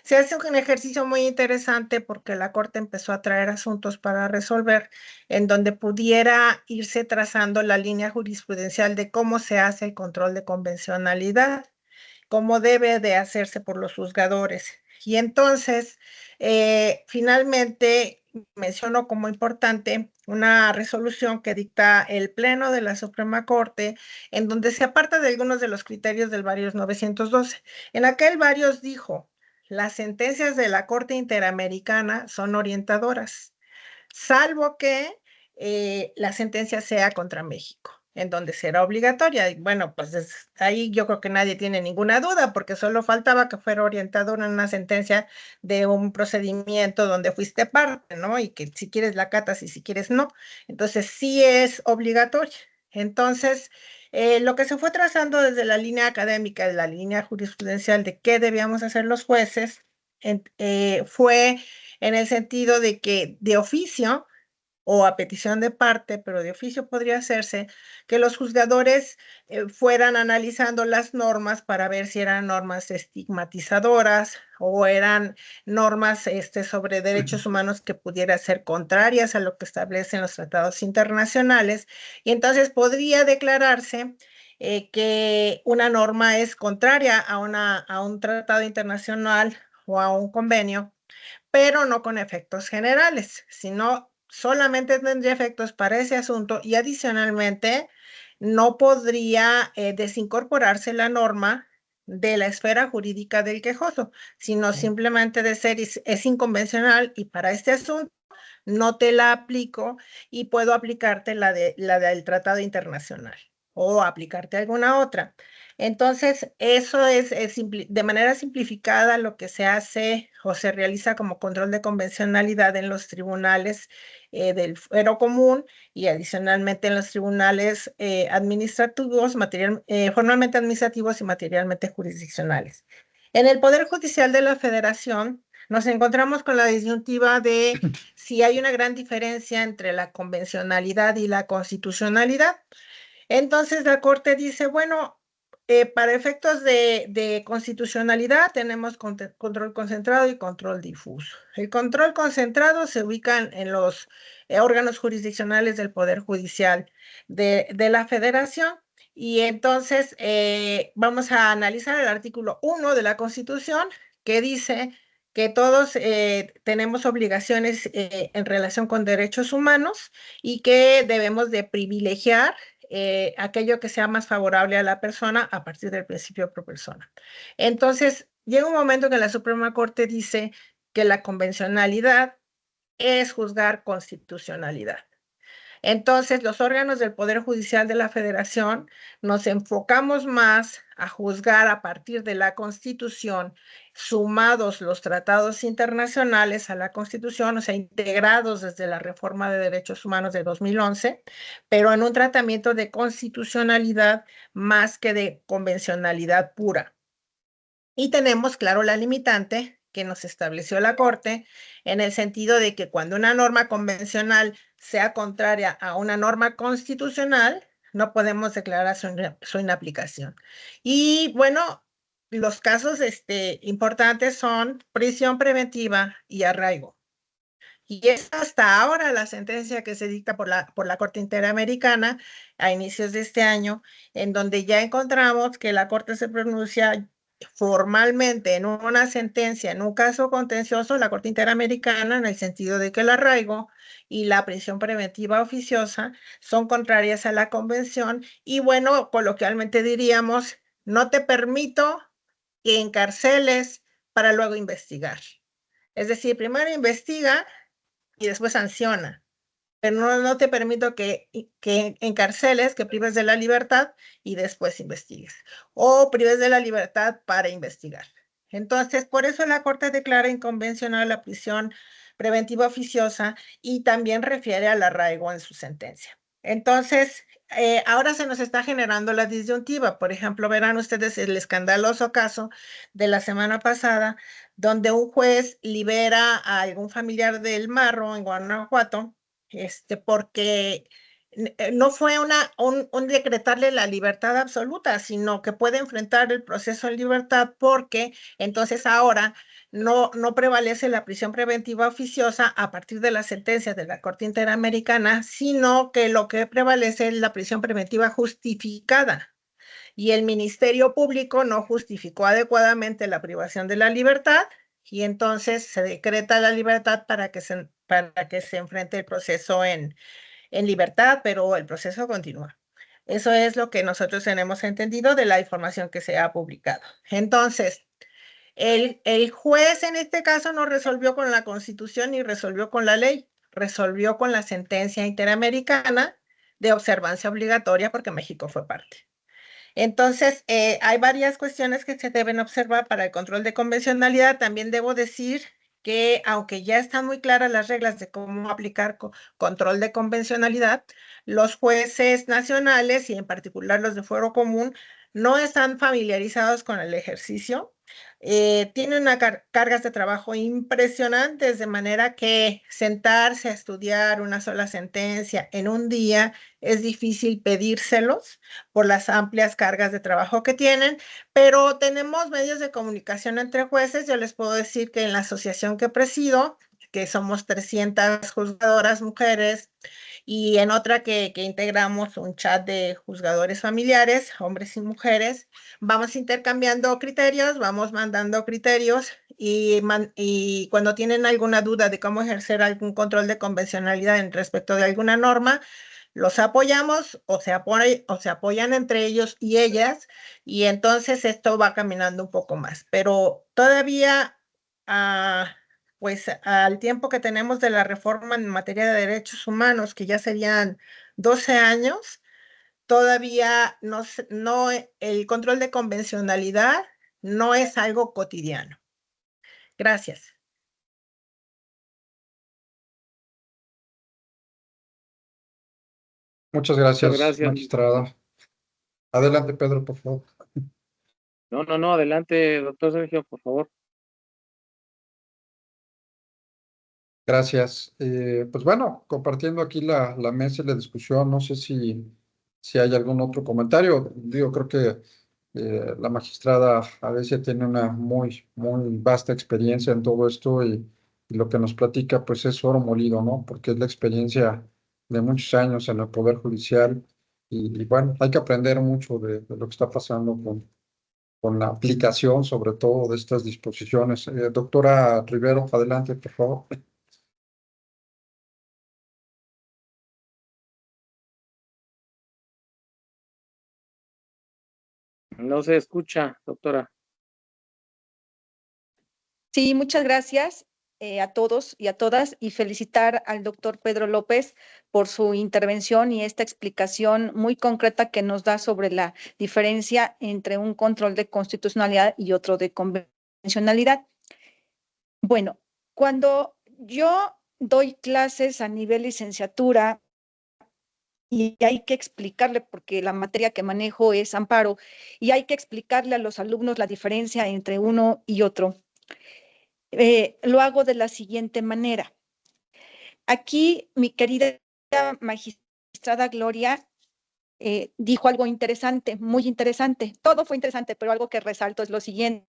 S3: Se hace un ejercicio muy interesante porque la Corte empezó a traer asuntos para resolver en donde pudiera irse trazando la línea jurisprudencial de cómo se hace el control de convencionalidad, cómo debe de hacerse por los juzgadores. Y entonces, finalmente, menciono como importante una resolución que dicta el Pleno de la Suprema Corte, en donde se aparta de algunos de los criterios del varios 912. En aquel varios dijo, las sentencias de la Corte Interamericana son orientadoras, salvo que la sentencia sea contra México, en donde será obligatoria. Y bueno, pues ahí yo creo que nadie tiene ninguna duda, porque solo faltaba que fuera orientadora en una sentencia de un procedimiento donde fuiste parte, ¿no? Y que si quieres la catas y si quieres no. Entonces sí es obligatoria. Entonces, lo que se fue trazando desde la línea académica, de la línea jurisprudencial de qué debíamos hacer los jueces, fue en el sentido de que de oficio o a petición de parte, pero de oficio podría hacerse, que los juzgadores fueran analizando las normas para ver si eran normas estigmatizadoras o eran normas sobre derechos humanos que pudieran ser contrarias a lo que establecen los tratados internacionales, y entonces podría declararse que una norma es contraria a un tratado internacional o a un convenio, pero no con efectos generales, sino solamente tendría efectos para ese asunto y adicionalmente no podría desincorporarse la norma de la esfera jurídica del quejoso, sino simplemente de ser es inconvencional y para este asunto no te la aplico y puedo aplicarte la del tratado internacional o aplicarte alguna otra. Entonces, eso es de manera simplificada lo que se hace o se realiza como control de convencionalidad en los tribunales del fuero común y adicionalmente en los tribunales administrativos, formalmente administrativos y materialmente jurisdiccionales. En el Poder Judicial de la Federación nos encontramos con la disyuntiva de si hay una gran diferencia entre la convencionalidad y la constitucionalidad. Entonces la Corte dice, bueno, para efectos de constitucionalidad tenemos control concentrado y control difuso. El control concentrado se ubica en los órganos jurisdiccionales del Poder Judicial de la Federación. Y entonces vamos a analizar el artículo 1 de la Constitución, que dice que todos tenemos obligaciones en relación con derechos humanos y que debemos de privilegiar aquello que sea más favorable a la persona a partir del principio pro persona. Entonces, llega un momento en que la Suprema Corte dice que la convencionalidad es juzgar constitucionalidad. Entonces, los órganos del Poder Judicial de la Federación nos enfocamos más a juzgar a partir de la Constitución, sumados los tratados internacionales a la Constitución, o sea, integrados desde la Reforma de Derechos Humanos de 2011, pero en un tratamiento de constitucionalidad más que de convencionalidad pura. Y tenemos, claro, la limitante que nos estableció la Corte en el sentido de que cuando una norma convencional sea contraria a una norma constitucional, no podemos declarar su inaplicación. Y bueno, los casos importantes son prisión preventiva y arraigo. Y es hasta ahora la sentencia que se dicta por la Corte Interamericana a inicios de este año, en donde ya encontramos que la Corte se pronuncia formalmente en una sentencia, en un caso contencioso, la Corte Interamericana, en el sentido de que el arraigo y la prisión preventiva oficiosa son contrarias a la Convención y bueno, coloquialmente diríamos, no te permito que encarceles para luego investigar. Es decir, primero investiga y después sanciona, pero no te permito que encarceles, que prives de la libertad y después investigues, o prives de la libertad para investigar. Entonces, por eso la Corte declara inconvencional la prisión preventiva oficiosa y también refiere al arraigo en su sentencia. Entonces, ahora se nos está generando la disyuntiva. Por ejemplo, verán ustedes el escandaloso caso de la semana pasada, donde un juez libera a algún familiar del Marro en Guanajuato, porque no fue un decretarle la libertad absoluta, sino que puede enfrentar el proceso en libertad porque entonces ahora no prevalece la prisión preventiva oficiosa a partir de las sentencias de la Corte Interamericana, sino que lo que prevalece es la prisión preventiva justificada. Y el Ministerio Público no justificó adecuadamente la privación de la libertad y entonces se decreta la libertad para que se enfrente el proceso en libertad, pero el proceso continúa. Eso es lo que nosotros tenemos entendido de la información que se ha publicado. Entonces, el juez en este caso no resolvió con la Constitución ni resolvió con la ley, resolvió con la sentencia interamericana de observancia obligatoria porque México fue parte. Entonces, hay varias cuestiones que se deben observar para el control de convencionalidad. También debo decir que, aunque ya están muy claras las reglas de cómo aplicar control de convencionalidad, los jueces nacionales y en particular los de fuero común no están familiarizados con el ejercicio. Tienen cargas de trabajo impresionantes, de manera que sentarse a estudiar una sola sentencia en un día es difícil pedírselos por las amplias cargas de trabajo que tienen, pero tenemos medios de comunicación entre jueces. Yo les puedo decir que en la asociación que presido, que somos 300 juzgadoras mujeres, y en otra que integramos un chat de juzgadores familiares, hombres y mujeres, vamos intercambiando criterios, vamos mandando criterios y cuando tienen alguna duda de cómo ejercer algún control de convencionalidad en respecto de alguna norma, los apoyamos o se apoyan entre ellos y ellas, y entonces esto va caminando un poco más. Pero todavía, pues al tiempo que tenemos de la reforma en materia de derechos humanos, que ya serían 12 años, todavía el control de convencionalidad no es algo cotidiano. Gracias.
S1: Muchas gracias,
S2: Muchas gracias.
S1: magistrada. Adelante, Pedro, por favor.
S2: No, adelante, doctor Sergio, por favor.
S1: Gracias. Pues bueno, compartiendo aquí la mesa y la discusión, no sé si hay algún otro comentario. Digo, creo que la magistrada a veces tiene una muy vasta experiencia en todo esto y lo que nos platica pues es oro molido, ¿no? Porque es la experiencia de muchos años en el Poder Judicial y bueno, hay que aprender mucho de lo que está pasando con la aplicación sobre todo de estas disposiciones. Doctora Rivero, adelante, por favor.
S2: No se escucha, doctora.
S4: Sí, muchas gracias a todos y a todas y felicitar al doctor Pedro López por su intervención y esta explicación muy concreta que nos da sobre la diferencia entre un control de constitucionalidad y otro de convencionalidad. Bueno, cuando yo doy clases a nivel licenciatura y hay que explicarle, porque la materia que manejo es amparo, y hay que explicarle a los alumnos la diferencia entre uno y otro. Lo hago de la siguiente manera. Aquí mi querida magistrada Gloria dijo algo interesante, muy interesante. Todo fue interesante, pero algo que resalto es lo siguiente.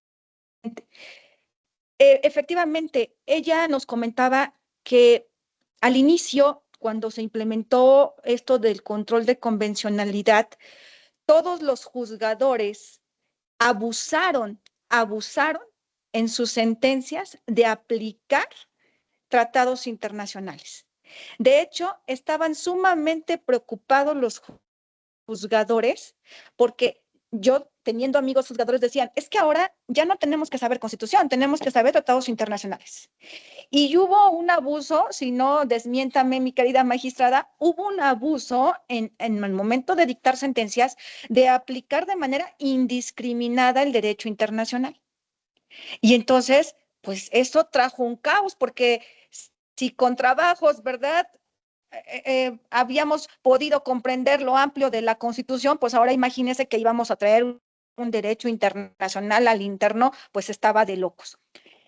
S4: Efectivamente, ella nos comentaba que al inicio, cuando se implementó esto del control de convencionalidad, todos los juzgadores abusaron en sus sentencias de aplicar tratados internacionales. De hecho, estaban sumamente preocupados los juzgadores porque yo, teniendo amigos juzgadores, decían, es que ahora ya no tenemos que saber constitución, tenemos que saber tratados internacionales. Y hubo un abuso, si no, desmiéntame, mi querida magistrada, hubo un abuso en el momento de dictar sentencias de aplicar de manera indiscriminada el derecho internacional. Y entonces, pues eso trajo un caos, porque si con trabajos, ¿verdad? Habíamos podido comprender lo amplio de la Constitución, pues ahora imagínense que íbamos a traer un derecho internacional al interno, pues estaba de locos.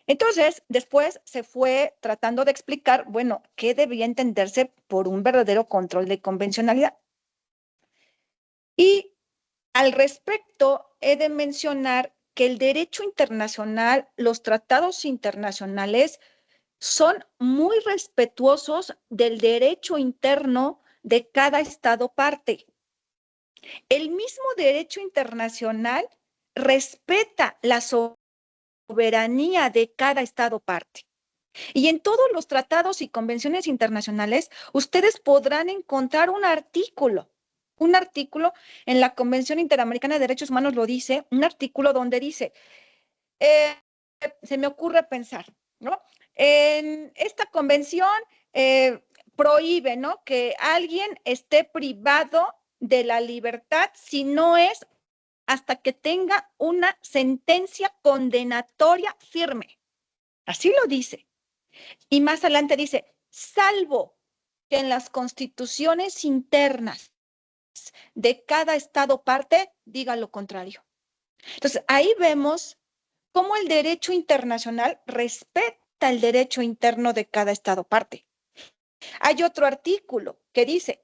S4: Entonces, después se fue tratando de explicar, bueno, qué debía entenderse por un verdadero control de convencionalidad. Y al respecto, he de mencionar que el derecho internacional, los tratados internacionales, son muy respetuosos del derecho interno de cada Estado parte. El mismo derecho internacional respeta la soberanía de cada Estado parte. Y en todos los tratados y convenciones internacionales, ustedes podrán encontrar un artículo en la Convención Interamericana de Derechos Humanos lo dice, un artículo donde dice, se me ocurre pensar, ¿no? En esta convención prohíbe, ¿no? Que alguien esté privado de la libertad si no es hasta que tenga una sentencia condenatoria firme. Así lo dice. Y más adelante dice, salvo que en las constituciones internas de cada Estado parte diga lo contrario. Entonces, ahí vemos cómo el derecho internacional respeta el derecho interno de cada Estado parte. Hay otro artículo que dice,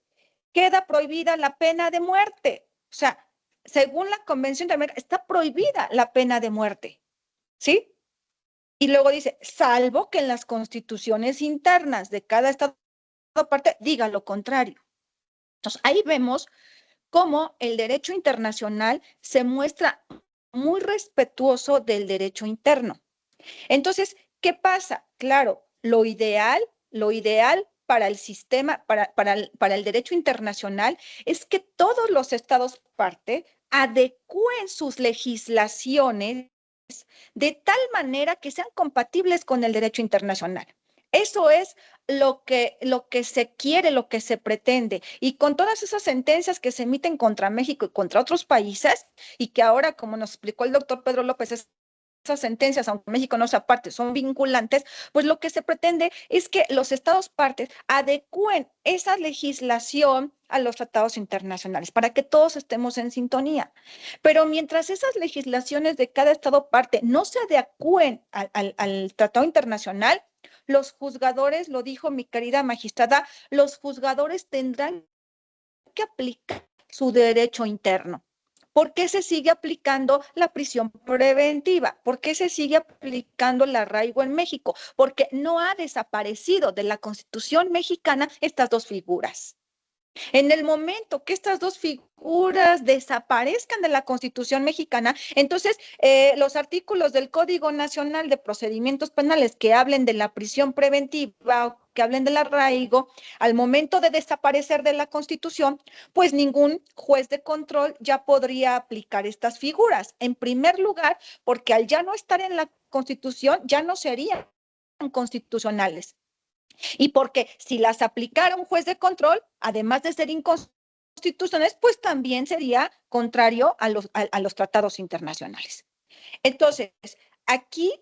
S4: queda prohibida la pena de muerte. O sea, según la Convención Interamericana, está prohibida la pena de muerte. ¿Sí? Y luego dice, salvo que en las constituciones internas de cada Estado parte diga lo contrario. Entonces, ahí vemos cómo el derecho internacional se muestra muy respetuoso del derecho interno. Entonces, ¿qué pasa? Claro, lo ideal para el sistema, para el derecho internacional es que todos los Estados parte adecúen sus legislaciones de tal manera que sean compatibles con el derecho internacional. Eso es lo que se quiere, lo que se pretende. Y con todas esas sentencias que se emiten contra México y contra otros países, y que ahora, como nos explicó el doctor Pedro López, esas sentencias, aunque México no sea parte, son vinculantes, pues lo que se pretende es que los estados partes adecúen esa legislación a los tratados internacionales para que todos estemos en sintonía. Pero mientras esas legislaciones de cada estado parte no se adecúen al tratado internacional, los juzgadores, lo dijo mi querida magistrada, los juzgadores tendrán que aplicar su derecho interno. ¿Por qué se sigue aplicando la prisión preventiva? ¿Por qué se sigue aplicando el arraigo en México? Porque no ha desaparecido de la Constitución mexicana estas dos figuras. En el momento que estas dos figuras desaparezcan de la Constitución mexicana, entonces los artículos del Código Nacional de Procedimientos Penales que hablen de la prisión preventiva, que hablen del arraigo, al momento de desaparecer de la Constitución, pues ningún juez de control ya podría aplicar estas figuras. En primer lugar, porque al ya no estar en la Constitución, ya no serían constitucionales. Y porque si las aplicara un juez de control, además de ser inconstitucionales, pues también sería contrario a los tratados internacionales. Entonces, aquí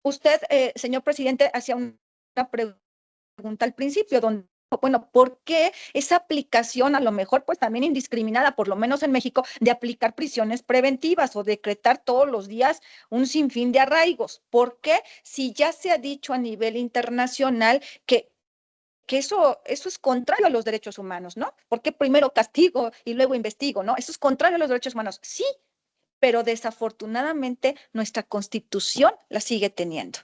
S4: usted, señor presidente, hacía una pregunta al principio, donde, bueno, ¿por qué esa aplicación, a lo mejor, pues también indiscriminada, por lo menos en México, de aplicar prisiones preventivas o decretar todos los días un sinfín de arraigos? ¿Por qué? Si ya se ha dicho a nivel internacional que eso es contrario a los derechos humanos, ¿no? Porque primero castigo y luego investigo, ¿no? Eso es contrario a los derechos humanos. Sí, pero desafortunadamente nuestra Constitución la sigue teniendo,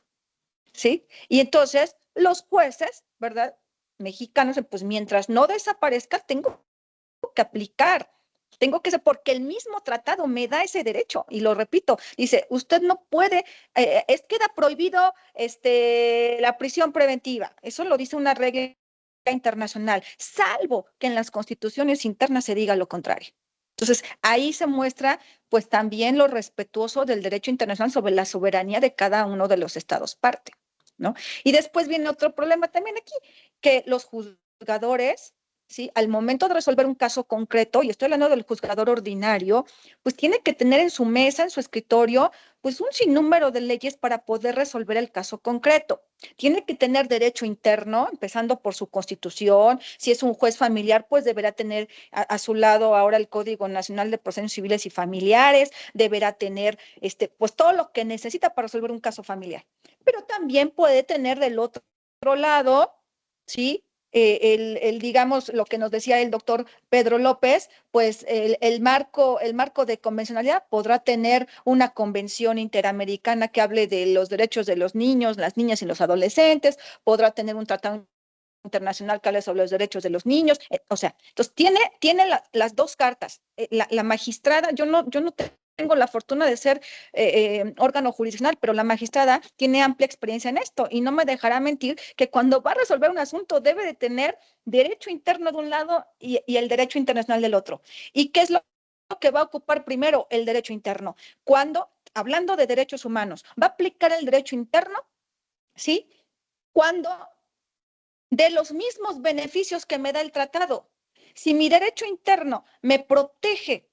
S4: ¿sí? Y entonces los jueces, ¿verdad? Mexicanos, pues mientras no desaparezca, tengo que aplicar. Tengo que ser, porque el mismo tratado me da ese derecho, y lo repito, dice, usted no puede, queda prohibido la prisión preventiva, eso lo dice una regla internacional, salvo que en las constituciones internas se diga lo contrario. Entonces, ahí se muestra, pues, también lo respetuoso del derecho internacional sobre la soberanía de cada uno de los estados parte, ¿no? Y después viene otro problema también aquí, que los juzgadores, ¿sí? Al momento de resolver un caso concreto, y estoy hablando del juzgador ordinario, pues tiene que tener en su mesa, en su escritorio, pues un sinnúmero de leyes para poder resolver el caso concreto. Tiene que tener derecho interno, empezando por su constitución. Si es un juez familiar, pues deberá tener a su lado ahora el Código Nacional de Procedimientos Civiles y Familiares, deberá tener pues todo lo que necesita para resolver un caso familiar. Pero también puede tener del otro lado, ¿sí? Digamos, lo que nos decía el doctor Pedro López, pues el marco de convencionalidad podrá tener una convención interamericana que hable de los derechos de los niños, las niñas y los adolescentes, podrá tener un tratado internacional que hable sobre los derechos de los niños, o sea, entonces tiene las dos cartas. La magistrada, yo no tengo la fortuna de ser órgano jurisdiccional, pero la magistrada tiene amplia experiencia en esto y no me dejará mentir que cuando va a resolver un asunto debe de tener derecho interno de un lado y el derecho internacional del otro. ¿Y qué es lo que va a ocupar primero? El derecho interno. Cuando, hablando de derechos humanos, va a aplicar el derecho interno, ¿sí? Cuando de los mismos beneficios que me da el tratado. Si mi derecho interno me protege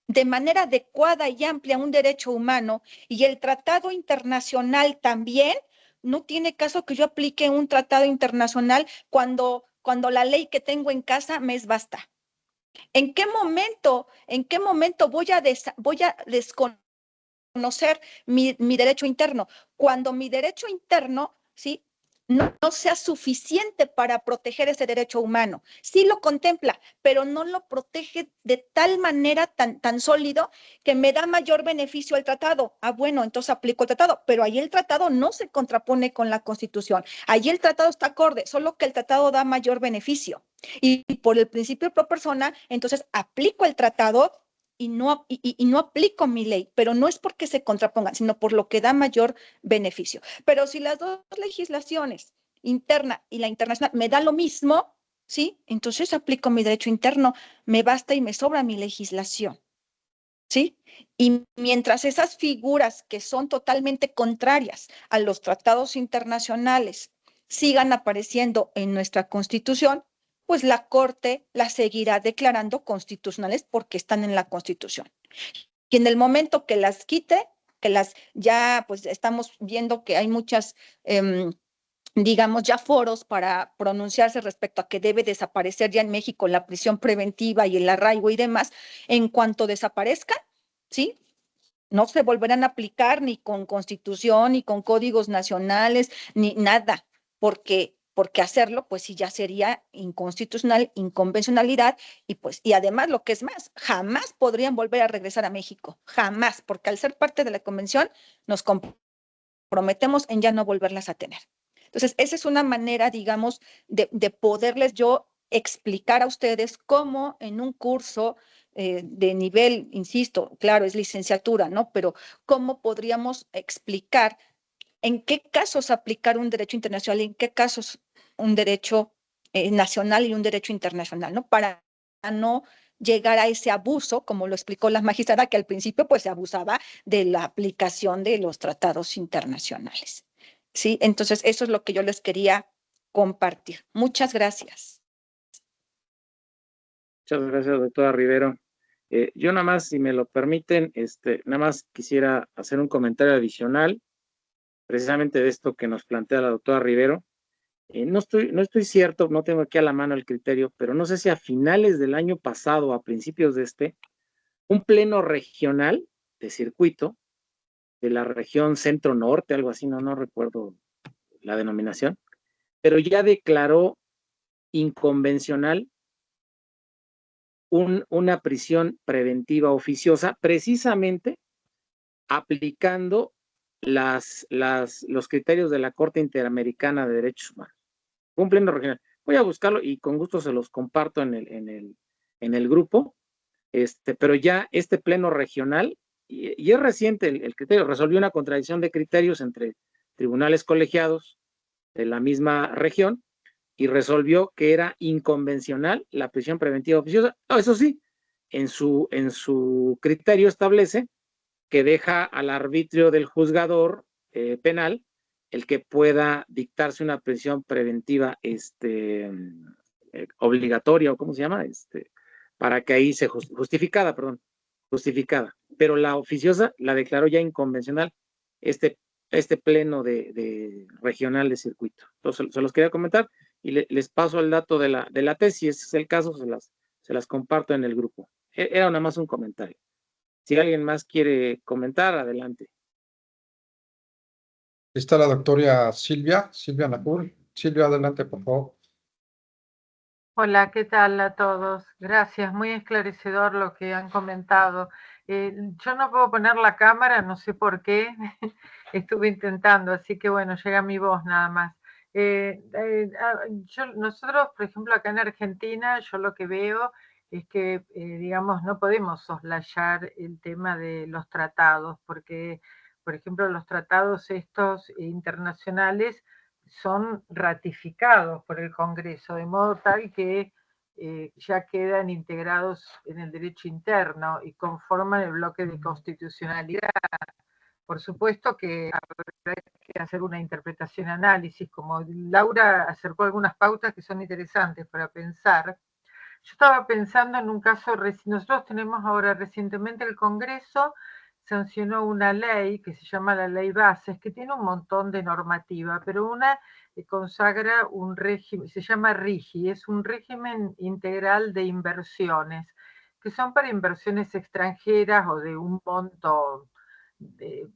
S4: de manera adecuada y amplia un derecho humano y el tratado internacional también, no tiene caso que yo aplique un tratado internacional cuando la ley que tengo en casa me es basta. ¿En qué momento voy a desconocer mi derecho interno? Cuando mi derecho interno, ¿sí?, no sea suficiente para proteger ese derecho humano. Sí lo contempla, pero no lo protege de tal manera tan sólido que me da mayor beneficio al tratado. Ah, bueno, entonces aplico el tratado, pero ahí el tratado no se contrapone con la Constitución. Ahí el tratado está acorde, solo que el tratado da mayor beneficio. Y por el principio pro persona, entonces aplico el tratado y no aplico mi ley, pero no es porque se contrapongan, sino por lo que da mayor beneficio. Pero si las dos legislaciones, interna y la internacional, me da lo mismo, ¿sí? Entonces aplico mi derecho interno, me basta y me sobra mi legislación, ¿sí? Y mientras esas figuras que son totalmente contrarias a los tratados internacionales sigan apareciendo en nuestra Constitución, pues la Corte las seguirá declarando constitucionales porque están en la Constitución. Y en el momento que las quite, que las ya pues estamos viendo que hay muchas digamos, ya foros para pronunciarse respecto a que debe desaparecer ya en México la prisión preventiva y el arraigo y demás, en cuanto desaparezcan, ¿sí? No se volverán a aplicar ni con Constitución, ni con códigos nacionales, ni nada, porque hacerlo, pues sí ya sería inconstitucional, inconvencionalidad, y además lo que es más, jamás podrían volver a regresar a México, jamás, porque al ser parte de la convención nos comprometemos en ya no volverlas a tener. Entonces, esa es una manera, digamos, de poderles yo explicar a ustedes cómo en un curso de nivel, insisto, claro, es licenciatura, ¿no? Pero cómo podríamos explicar en qué casos aplicar un derecho internacional y en qué casos un derecho nacional y un derecho internacional, ¿no? Para no llegar a ese abuso, como lo explicó la magistrada, que al principio pues se abusaba de la aplicación de los tratados internacionales. ¿Sí? Entonces, eso es lo que yo les quería compartir. Muchas gracias.
S2: Muchas gracias, doctora Rivero. Yo nada más, si me lo permiten, nada más quisiera hacer un comentario adicional, precisamente de esto que nos plantea la doctora Rivero. No estoy cierto, no tengo aquí a la mano el criterio, pero no sé si a finales del año pasado o a principios de un pleno regional de circuito de la región centro-norte, algo así, no recuerdo la denominación, pero ya declaró inconvencional una prisión preventiva oficiosa, precisamente aplicando los criterios de la Corte Interamericana de Derechos Humanos. Un pleno regional. Voy a buscarlo y con gusto se los comparto en el grupo, pero ya este pleno regional, y es reciente el criterio, resolvió una contradicción de criterios entre tribunales colegiados de la misma región y resolvió que era inconvencional la prisión preventiva oficiosa. No, eso sí, en su criterio establece que deja al arbitrio del juzgador penal el que pueda dictarse una prisión preventiva obligatoria, o cómo se llama, para que ahí se justificada, pero la oficiosa la declaró ya inconvencional este pleno de regional de circuito. Entonces, se los quería comentar y les paso el dato de la tesis, si ese es el caso, se las comparto en el grupo. Era nada más un comentario. Si alguien más quiere comentar, adelante.
S1: Está la doctora Silvia Nahul. Silvia, adelante, por favor.
S5: Hola, ¿qué tal a todos? Gracias, muy esclarecedor lo que han comentado. Yo no puedo poner la cámara, no sé por qué, estuve intentando, así que bueno, llega mi voz nada más. Nosotros, por ejemplo, acá en Argentina, yo lo que veo es que, digamos, no podemos soslayar el tema de los tratados, porque, por ejemplo, los tratados estos internacionales son ratificados por el Congreso, de modo tal que ya quedan integrados en el derecho interno y conforman el bloque de constitucionalidad. Por supuesto que habrá que hacer una interpretación, análisis, como Laura acercó algunas pautas que son interesantes para pensar. Yo estaba pensando en un caso, nosotros tenemos ahora recientemente el Congreso sancionó una ley que se llama la Ley Bases, que tiene un montón de normativa, pero una consagra un régimen, se llama RIGI, es un régimen integral de inversiones, que son para inversiones extranjeras o de un monto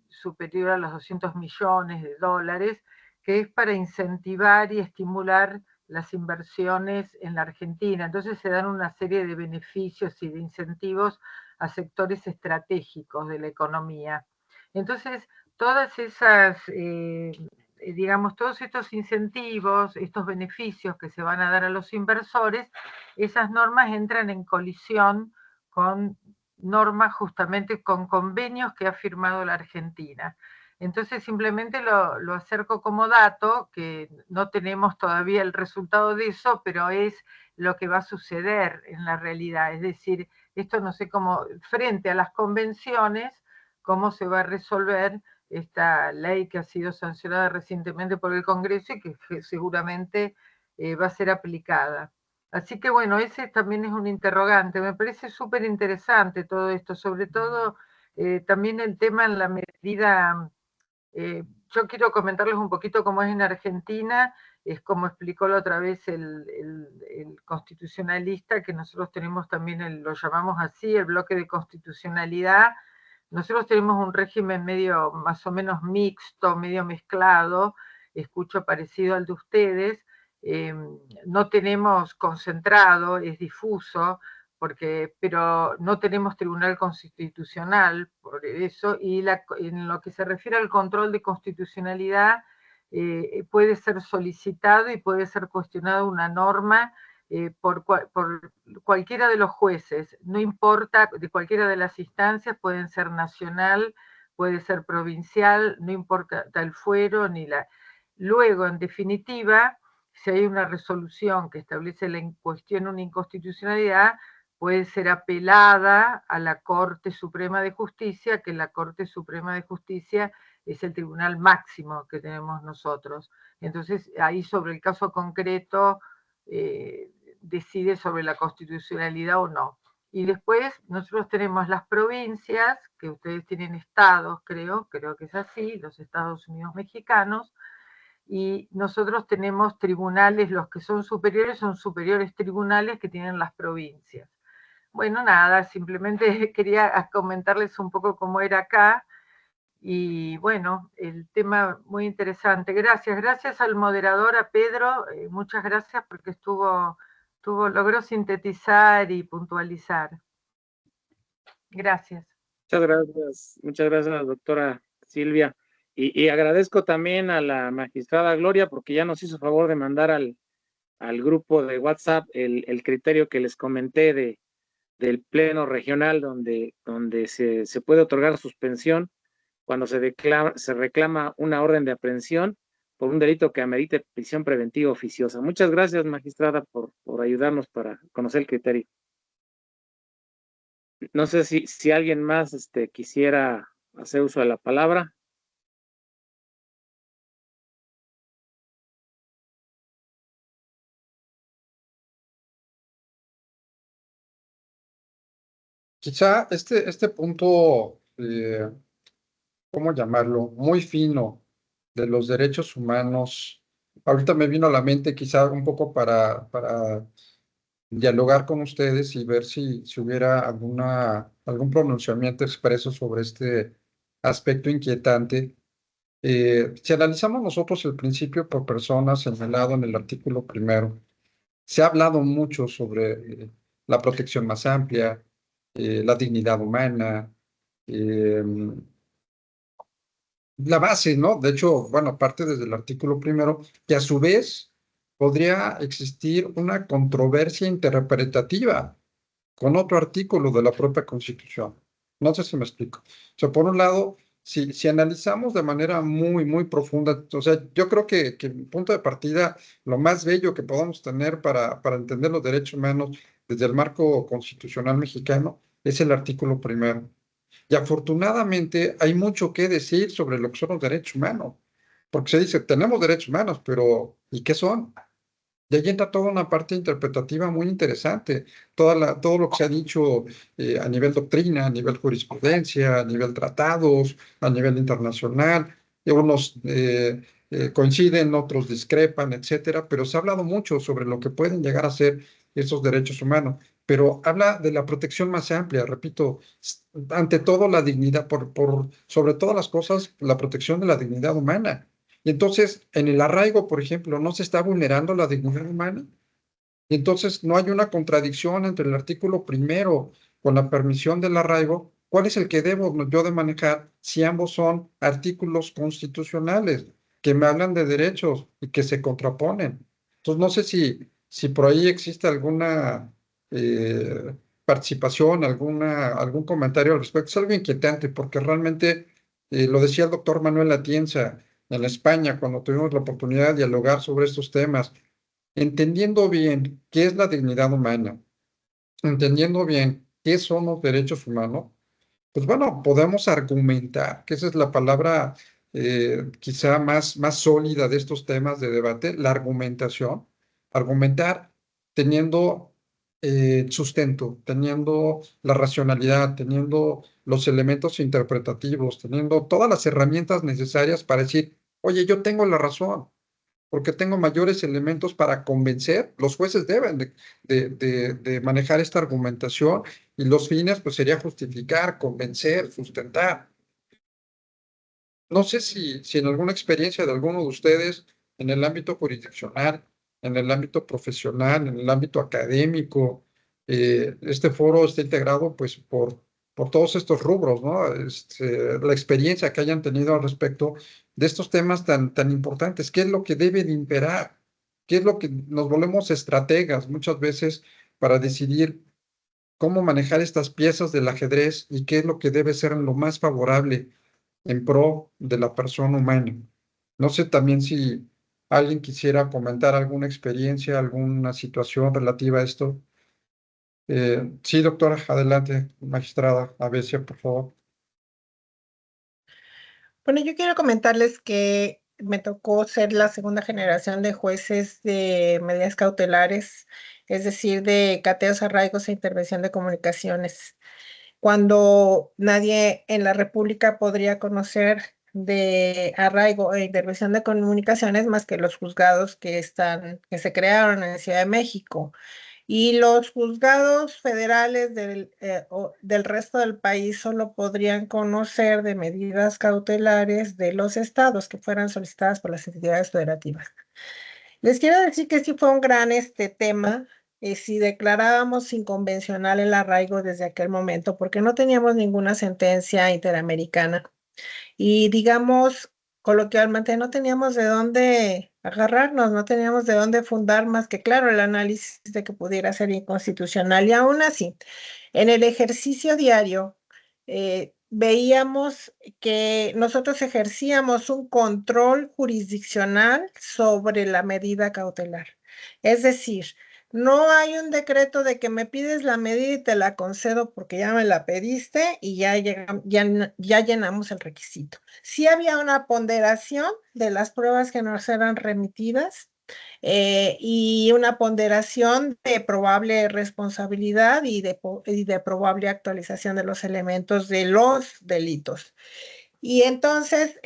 S5: superior a los 200 millones de dólares, que es para incentivar y estimular las inversiones en la Argentina. Entonces se dan una serie de beneficios y de incentivos a sectores estratégicos de la economía. Entonces, todas esas, digamos, todos estos incentivos, estos beneficios que se van a dar a los inversores, esas normas entran en colisión con normas justamente con convenios que ha firmado la Argentina. Entonces simplemente lo acerco como dato, que no tenemos todavía el resultado de eso, pero es lo que va a suceder en la realidad. Es decir, esto no sé cómo, frente a las convenciones, cómo se va a resolver esta ley que ha sido sancionada recientemente por el Congreso y que seguramente va a ser aplicada. Así que bueno, ese también es un interrogante. Me parece súper interesante todo esto, sobre todo también el tema en la medida... yo quiero comentarles un poquito cómo es en Argentina, es como explicó la otra vez el constitucionalista, que nosotros tenemos también, lo llamamos así, el bloque de constitucionalidad. Nosotros tenemos un régimen medio, más o menos mixto, medio mezclado, escucho parecido al de ustedes, no tenemos concentrado, es difuso, pero no tenemos tribunal constitucional por eso, y en lo que se refiere al control de constitucionalidad, puede ser solicitado y puede ser cuestionado una norma por cualquiera de los jueces, no importa, de cualquiera de las instancias, pueden ser nacional, puede ser provincial, no importa el fuero ni la... Luego, en definitiva, si hay una resolución que establece la cuestión una inconstitucionalidad, puede ser apelada a la Corte Suprema de Justicia, que la Corte Suprema de Justicia es el tribunal máximo que tenemos nosotros. Entonces, ahí sobre el caso concreto decide sobre la constitucionalidad o no. Y después nosotros tenemos las provincias, que ustedes tienen estados, creo que es así, los Estados Unidos mexicanos, y nosotros tenemos tribunales, los que son superiores tribunales que tienen las provincias. Bueno, nada, simplemente quería comentarles un poco cómo era acá, y bueno, el tema muy interesante. Gracias al moderador, a Pedro, muchas gracias porque logró sintetizar y puntualizar. Gracias.
S2: Muchas gracias, doctora Silvia. Y agradezco también a la magistrada Gloria porque ya nos hizo favor de mandar al grupo de WhatsApp el criterio que les comenté del pleno regional donde se puede otorgar suspensión cuando se reclama una orden de aprehensión por un delito que amerite prisión preventiva oficiosa. Muchas gracias, magistrada, por ayudarnos para conocer el criterio. No sé si alguien más quisiera hacer uso de la palabra.
S1: Quizá este punto, ¿cómo llamarlo? Muy fino de los derechos humanos. Ahorita me vino a la mente quizá un poco para dialogar con ustedes y ver si hubiera algún pronunciamiento expreso sobre este aspecto inquietante. Si analizamos nosotros el principio por persona señalado en el artículo primero, se ha hablado mucho sobre la protección más amplia, la dignidad humana, la base, ¿no? De hecho, bueno, parte desde el artículo primero, que a su vez podría existir una controversia interpretativa con otro artículo de la propia Constitución. No sé si me explico. O sea, por un lado, si analizamos de manera muy profunda, o sea, yo creo que el punto de partida, lo más bello que podamos tener para entender los derechos humanos desde el marco constitucional mexicano es el artículo primero. Y afortunadamente hay mucho que decir sobre lo que son los derechos humanos, porque se dice, tenemos derechos humanos, pero ¿y qué son? Y ahí entra toda una parte interpretativa muy interesante, todo lo que se ha dicho a nivel doctrina, a nivel jurisprudencia, a nivel tratados, a nivel internacional, y unos coinciden, otros discrepan, etcétera, pero se ha hablado mucho sobre lo que pueden llegar a ser esos derechos humanos, pero habla de la protección más amplia, repito, ante todo la dignidad, sobre todas las cosas, la protección de la dignidad humana. Y entonces, en el arraigo, por ejemplo, no se está vulnerando la dignidad humana. Y entonces no hay una contradicción entre el artículo primero con la permisión del arraigo. ¿Cuál es el que debo yo de manejar si ambos son artículos constitucionales que me hablan de derechos y que se contraponen? Entonces, no sé si por ahí existe alguna participación, algún comentario al respecto. Es algo inquietante porque realmente, lo decía el doctor Manuel Atienza, en España, cuando tuvimos la oportunidad de dialogar sobre estos temas, entendiendo bien qué es la dignidad humana, entendiendo bien qué son los derechos humanos, pues bueno, podemos argumentar, que esa es la palabra quizá más sólida de estos temas de debate, la argumentación. Argumentar teniendo sustento, teniendo la racionalidad, teniendo los elementos interpretativos, teniendo todas las herramientas necesarias para decir, oye, yo tengo la razón, porque tengo mayores elementos para convencer. Los jueces deben de manejar esta argumentación y los fines, pues sería justificar, convencer, sustentar. No sé si en alguna experiencia de alguno de ustedes, en el ámbito jurisdiccional, en el ámbito profesional, en el ámbito académico, este foro está integrado pues por todos estos rubros, ¿no? La experiencia que hayan tenido al respecto de estos temas tan importantes. ¿Qué es lo que debe de imperar? ¿Qué es lo que nos volvemos estrategas muchas veces para decidir cómo manejar estas piezas del ajedrez y qué es lo que debe ser lo más favorable en pro de la persona humana? No sé también si alguien quisiera comentar alguna experiencia, alguna situación relativa a esto. Sí, doctora, adelante, magistrada Avesia, por favor.
S3: Bueno, yo quiero comentarles que me tocó ser la segunda generación de jueces de medidas cautelares, es decir, de cateos, arraigos e intervención de comunicaciones, cuando nadie en la República podría conocer de arraigo e intervención de comunicaciones más que los juzgados que se crearon en Ciudad de México. Y los juzgados federales del resto del país solo podrían conocer de medidas cautelares de los estados que fueran solicitadas por las entidades federativas. Les quiero decir que sí fue un gran tema, si declarábamos inconvencional el arraigo desde aquel momento, porque no teníamos ninguna sentencia interamericana. Y digamos, coloquialmente, no teníamos de dónde agarrarnos, no teníamos de dónde fundar más que, claro, el análisis de que pudiera ser inconstitucional. Y aún así, en el ejercicio diario, veíamos que nosotros ejercíamos un control jurisdiccional sobre la medida cautelar. Es decir, no hay un decreto de que me pides la medida y te la concedo porque ya me la pediste y ya llenamos el requisito. Sí había una ponderación de las pruebas que nos eran remitidas y una ponderación de probable responsabilidad y de probable actualización de los elementos de los delitos. Y entonces,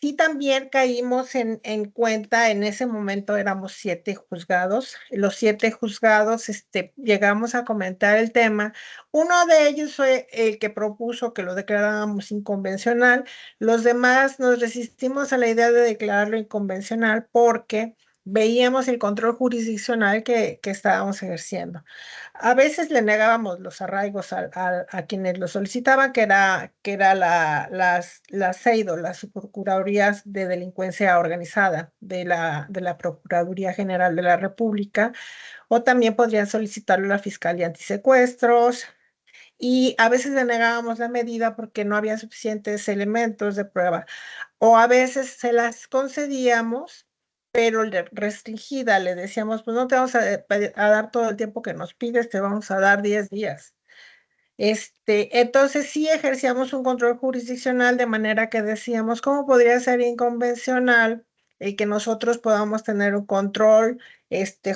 S3: sí también caímos en cuenta, en ese momento éramos 7 juzgados, los 7 juzgados llegamos a comentar el tema. Uno de ellos fue el que propuso que lo declaráramos inconvencional, los demás nos resistimos a la idea de declararlo inconvencional porque veíamos el control jurisdiccional que estábamos ejerciendo. A veces le negábamos los arraigos a quienes lo solicitaban, que era la CEIDO, las Subprocuradurías de Delincuencia Organizada de la Procuraduría General de la República, o también podrían solicitarlo la Fiscalía Antisecuestros, y a veces le negábamos la medida porque no había suficientes elementos de prueba, o a veces se las concedíamos, pero restringida, le decíamos, pues no te vamos a dar todo el tiempo que nos pides, te vamos a dar 10 días. Entonces sí ejercíamos un control jurisdiccional de manera que decíamos, ¿cómo podría ser inconvencional el que nosotros podamos tener un control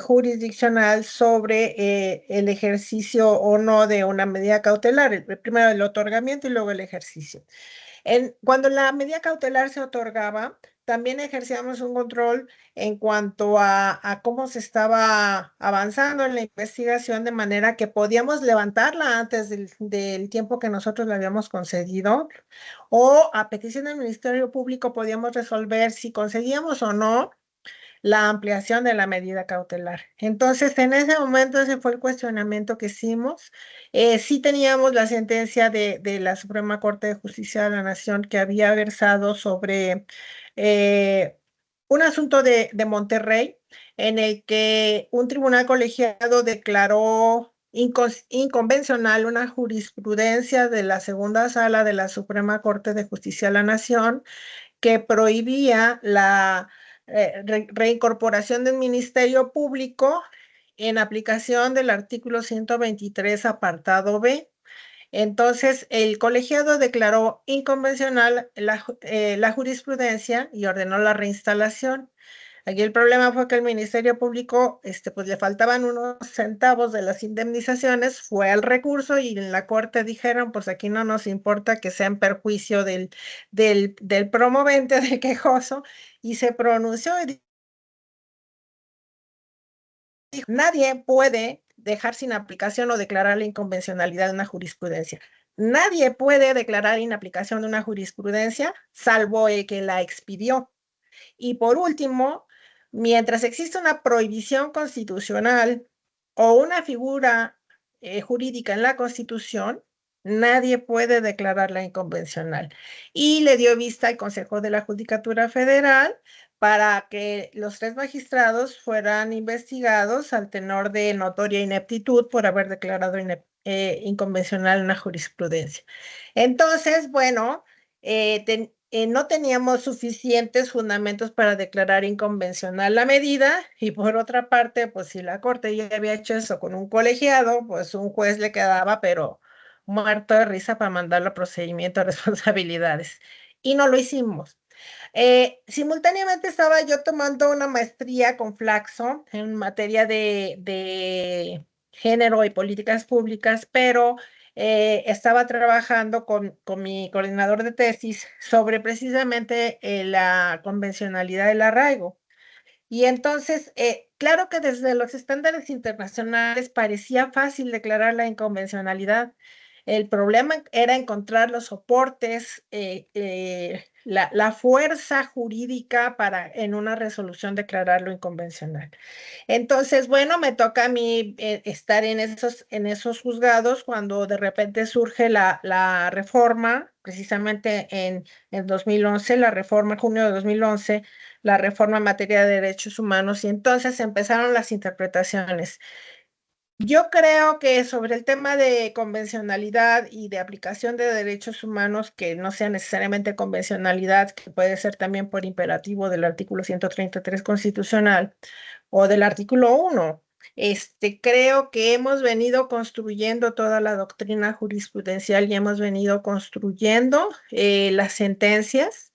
S3: jurisdiccional sobre el ejercicio o no de una medida cautelar? Primero el otorgamiento y luego el ejercicio. Cuando la medida cautelar se otorgaba, también ejercíamos un control en cuanto a cómo se estaba avanzando en la investigación, de manera que podíamos levantarla antes del tiempo que nosotros le habíamos concedido, o a petición del Ministerio Público podíamos resolver si concedíamos o no la ampliación de la medida cautelar. Entonces, en ese momento ese fue el cuestionamiento que hicimos. Sí teníamos la sentencia de la Suprema Corte de Justicia de la Nación que había versado sobre un asunto de Monterrey, en el que un tribunal colegiado declaró inconvencional una jurisprudencia de la segunda sala de la Suprema Corte de Justicia de la Nación que prohibía la reincorporación del Ministerio Público en aplicación del artículo 123, apartado B. Entonces, el colegiado declaró inconvencional la jurisprudencia y ordenó la reinstalación. Aquí el problema fue que el Ministerio Público, pues le faltaban unos centavos de las indemnizaciones, fue al recurso y en la corte dijeron, pues aquí no nos importa que sea en perjuicio del promovente, del quejoso, y se pronunció y dijo, nadie puede dejar sin aplicación o declarar la inconvencionalidad de una jurisprudencia. Nadie puede declarar inaplicación de una jurisprudencia, salvo el que la expidió. Y por último, mientras existe una prohibición constitucional o una figura jurídica en la Constitución, nadie puede declararla inconvencional. Y le dio vista al Consejo de la Judicatura Federal para que los 3 magistrados fueran investigados al tenor de notoria ineptitud por haber declarado inconvencional una jurisprudencia. Entonces, bueno, no teníamos suficientes fundamentos para declarar inconvencional la medida, y por otra parte, pues si la Corte ya había hecho eso con un colegiado, pues un juez le quedaba, pero muerto de risa para mandarlo a procedimiento de responsabilidades. Y no lo hicimos. Simultáneamente estaba yo tomando una maestría con Flaxo en materia de género y políticas públicas, pero estaba trabajando con mi coordinador de tesis sobre precisamente la convencionalidad del arraigo. Y entonces, claro que desde los estándares internacionales parecía fácil declarar la inconvencionalidad. El problema era encontrar los soportes, la fuerza jurídica para en una resolución declararlo inconvencional. Entonces, bueno, me toca a mí estar en esos juzgados cuando de repente surge la reforma, precisamente en 2011, la reforma, en junio de 2011, la reforma en materia de derechos humanos, y entonces empezaron las interpretaciones. Yo creo que sobre el tema de convencionalidad y de aplicación de derechos humanos, que no sea necesariamente convencionalidad, que puede ser también por imperativo del artículo 133 constitucional o del artículo 1, creo que hemos venido construyendo toda la doctrina jurisprudencial y hemos venido construyendo las sentencias.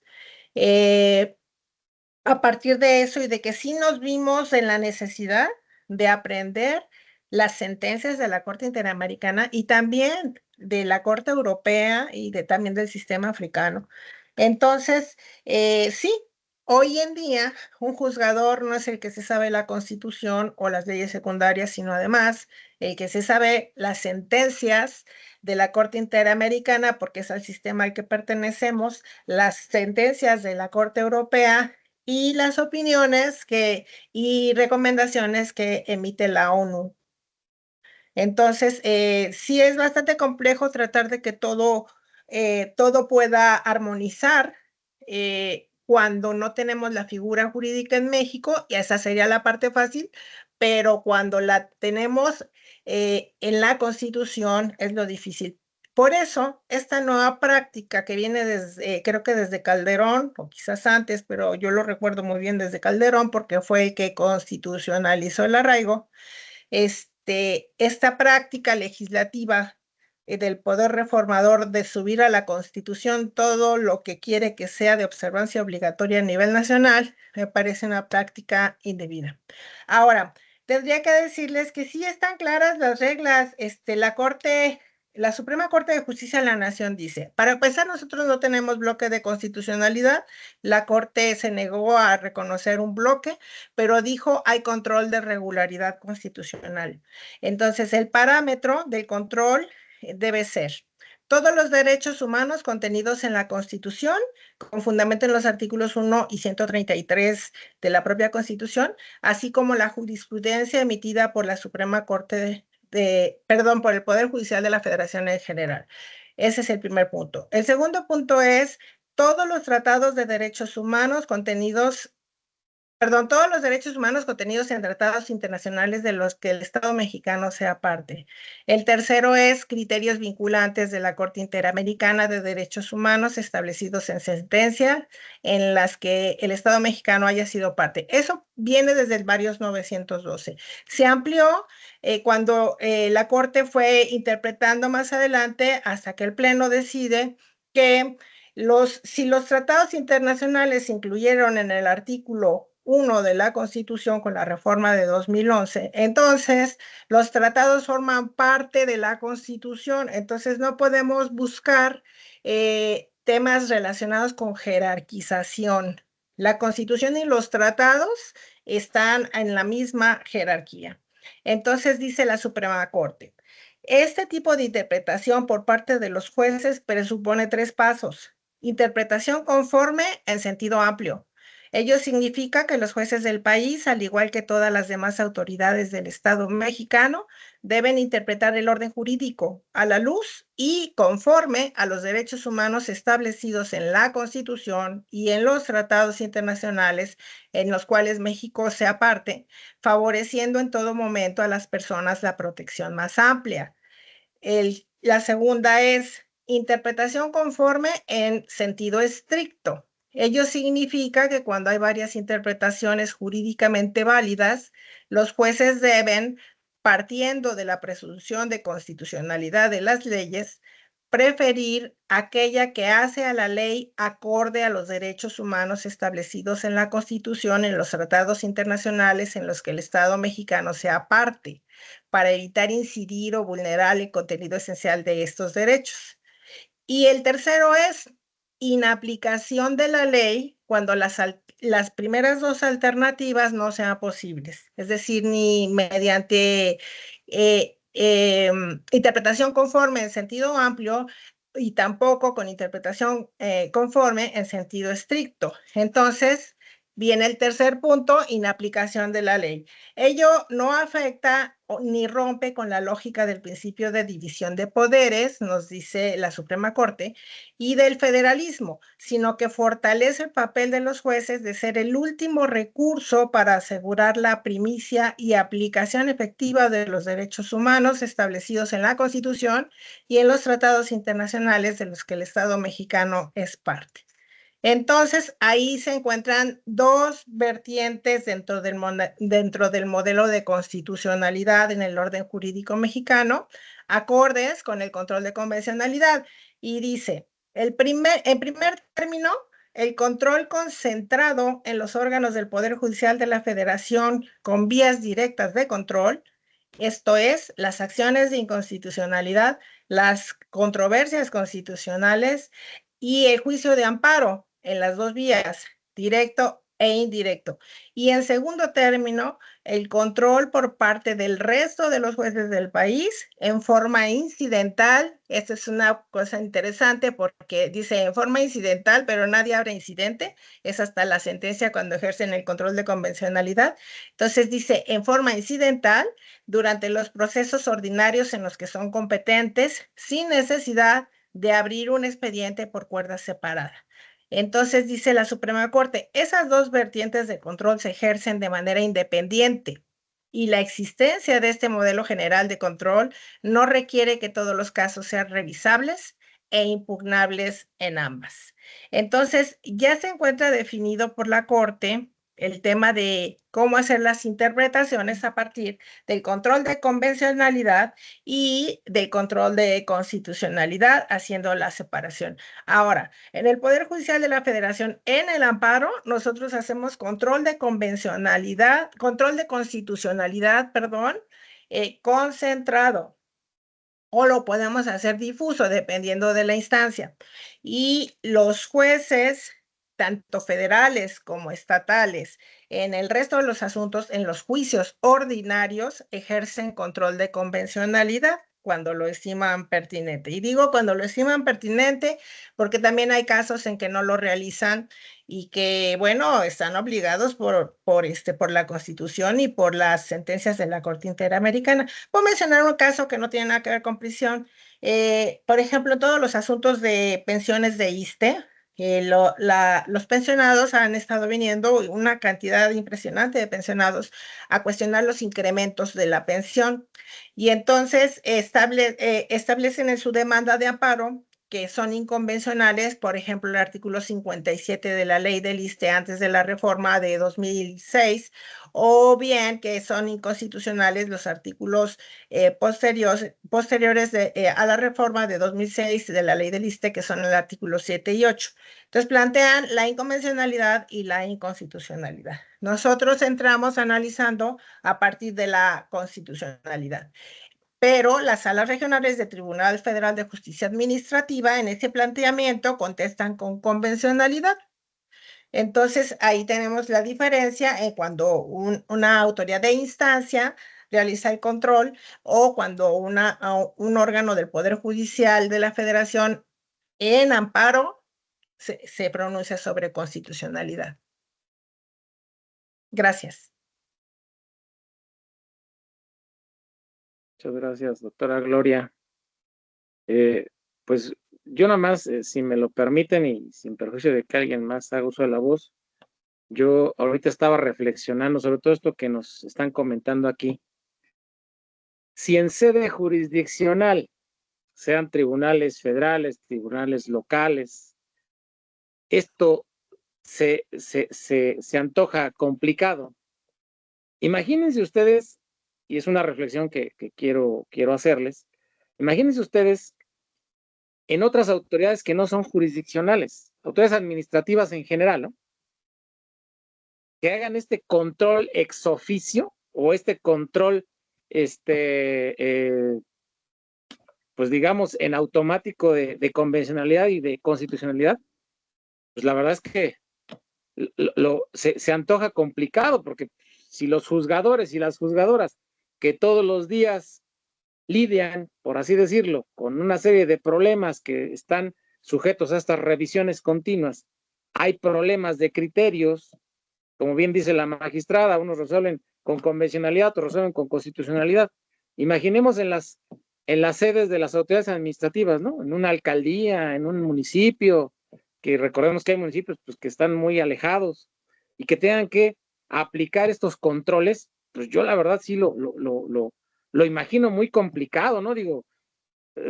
S3: A partir de eso y de que sí nos vimos en la necesidad de aprender las sentencias de la Corte Interamericana y también de la Corte Europea y también del sistema africano. Entonces, sí, hoy en día un juzgador no es el que se sabe la Constitución o las leyes secundarias, sino además el que se sabe las sentencias de la Corte Interamericana, porque es al sistema al que pertenecemos, las sentencias de la Corte Europea y las opiniones y recomendaciones que emite la ONU. Entonces, sí es bastante complejo tratar de que todo pueda armonizar cuando no tenemos la figura jurídica en México, y esa sería la parte fácil, pero cuando la tenemos en la Constitución es lo difícil. Por eso, esta nueva práctica que viene creo que desde Calderón, o quizás antes, pero yo lo recuerdo muy bien desde Calderón, porque fue el que constitucionalizó el arraigo, esta práctica legislativa del poder reformador de subir a la Constitución todo lo que quiere que sea de observancia obligatoria a nivel nacional, me parece una práctica indebida. Ahora, tendría que decirles que sí están claras las reglas. La Suprema Corte de Justicia de la Nación dice, para empezar, nosotros no tenemos bloque de constitucionalidad, la Corte se negó a reconocer un bloque, pero dijo hay control de regularidad constitucional. Entonces, el parámetro del control debe ser todos los derechos humanos contenidos en la Constitución, con fundamento en los artículos 1 y 133 de la propia Constitución, así como la jurisprudencia emitida por la Suprema Corte por el Poder Judicial de la Federación en general. Ese es el primer punto. El segundo punto es todos los tratados de derechos humanos contenidos perdón, todos los derechos humanos contenidos en tratados internacionales de los que el Estado mexicano sea parte. El tercero es criterios vinculantes de la Corte Interamericana de Derechos Humanos establecidos en sentencia en las que el Estado mexicano haya sido parte. Eso viene desde el varios 912. Se amplió cuando la Corte fue interpretando más adelante hasta que el Pleno decide que si los tratados internacionales se incluyeron en el artículo 1 de la Constitución con la reforma de 2011, entonces los tratados forman parte de la Constitución, entonces no podemos buscar temas relacionados con jerarquización. La Constitución y los tratados están en la misma jerarquía. Entonces dice la Suprema Corte, este tipo de interpretación por parte de los jueces presupone 3 pasos. Interpretación conforme en sentido amplio. Ello significa que los jueces del país, al igual que todas las demás autoridades del Estado mexicano, deben interpretar el orden jurídico a la luz y conforme a los derechos humanos establecidos en la Constitución y en los tratados internacionales en los cuales México sea parte, favoreciendo en todo momento a las personas la protección más amplia. La segunda es interpretación conforme en sentido estricto. Ello significa que cuando hay varias interpretaciones jurídicamente válidas, los jueces deben, partiendo de la presunción de constitucionalidad de las leyes, preferir aquella que hace a la ley acorde a los derechos humanos establecidos en la Constitución, en los tratados internacionales en los que el Estado mexicano sea parte, para evitar incidir o vulnerar el contenido esencial de estos derechos. Y el tercero es inaplicación de la ley cuando las primeras 2 alternativas no sean posibles, es decir, ni mediante interpretación conforme en sentido amplio y tampoco con interpretación conforme en sentido estricto. Entonces, viene el tercer punto, inaplicación de la ley. Ello no afecta ni rompe con la lógica del principio de división de poderes, nos dice la Suprema Corte, y del federalismo, sino que fortalece el papel de los jueces de ser el último recurso para asegurar la primicia y aplicación efectiva de los derechos humanos establecidos en la Constitución y en los tratados internacionales de los que el Estado mexicano es parte. Entonces, ahí se encuentran 2 vertientes dentro del modelo de constitucionalidad en el orden jurídico mexicano, acordes con el control de convencionalidad. Y dice, en primer término, el control concentrado en los órganos del Poder Judicial de la Federación con vías directas de control, esto es, las acciones de inconstitucionalidad, las controversias constitucionales y el juicio de amparo en las 2 vías, directo e indirecto. Y en segundo término, el control por parte del resto de los jueces del país en forma incidental. Esta es una cosa interesante porque dice en forma incidental, pero nadie abre incidente. Es hasta la sentencia cuando ejercen el control de convencionalidad. Entonces dice en forma incidental durante los procesos ordinarios en los que son competentes, sin necesidad de abrir un expediente por cuerda separada. Entonces dice la Suprema Corte, esas 2 vertientes de control se ejercen de manera independiente y la existencia de este modelo general de control no requiere que todos los casos sean revisables e impugnables en ambas. Entonces ya se encuentra definido por la Corte el tema de cómo hacer las interpretaciones a partir del control de convencionalidad y del control de constitucionalidad, haciendo la separación. Ahora, en el Poder Judicial de la Federación, en el amparo, nosotros hacemos control de convencionalidad, control de constitucionalidad, perdón, concentrado. O lo podemos hacer difuso, dependiendo de la instancia. Y los jueces, tanto federales como estatales, en el resto de los asuntos, en los juicios ordinarios, ejercen control de convencionalidad cuando lo estiman pertinente. Y digo cuando lo estiman pertinente porque también hay casos en que no lo realizan y que, bueno, están obligados por la Constitución y por las sentencias de la Corte Interamericana. Puedo mencionar un caso que no tiene nada que ver con prisión. Por ejemplo, todos los asuntos de pensiones de ISSSTE, Los pensionados han estado viniendo, una cantidad impresionante de pensionados, a cuestionar los incrementos de la pensión, y entonces establecen en su demanda de amparo que son inconvencionales, por ejemplo, el artículo 57 de la ley del ISSSTE antes de la reforma de 2006, o bien que son inconstitucionales los artículos posteriores a la reforma de 2006 de la ley del ISSSTE, que son el artículo 7 y 8. Entonces plantean la inconvencionalidad y la inconstitucionalidad. Nosotros entramos analizando a partir de la constitucionalidad. Pero las salas regionales del Tribunal Federal de Justicia Administrativa en ese planteamiento contestan con convencionalidad. Entonces, ahí tenemos la diferencia en cuando una autoridad de instancia realiza el control o cuando un órgano del Poder Judicial de la Federación en amparo se pronuncia sobre constitucionalidad. Gracias.
S2: Muchas gracias, doctora Gloria. Pues yo nada más, si me lo permiten y sin perjuicio de que alguien más haga uso de la voz, yo ahorita estaba reflexionando sobre todo esto que nos están comentando aquí. Si en sede jurisdiccional, sean tribunales federales, tribunales locales, esto se antoja complicado. Imagínense ustedes, y es una reflexión que quiero hacerles, imagínense ustedes en otras autoridades que no son jurisdiccionales, autoridades administrativas en general, ¿no? Que hagan este control ex oficio o este control, pues digamos, en automático de convencionalidad y de constitucionalidad, pues la verdad es que se antoja complicado, porque si los juzgadores y las juzgadoras que todos los días lidian, por así decirlo, con una serie de problemas que están sujetos a estas revisiones continuas, hay problemas de criterios, como bien dice la magistrada, unos resuelven con convencionalidad, otros resuelven con constitucionalidad. Imaginemos en las sedes de las autoridades administrativas, ¿no? En una alcaldía, en un municipio, que recordemos que hay municipios pues, que están muy alejados y que tengan que aplicar estos controles, pues yo la verdad sí lo imagino muy complicado, ¿no? Digo,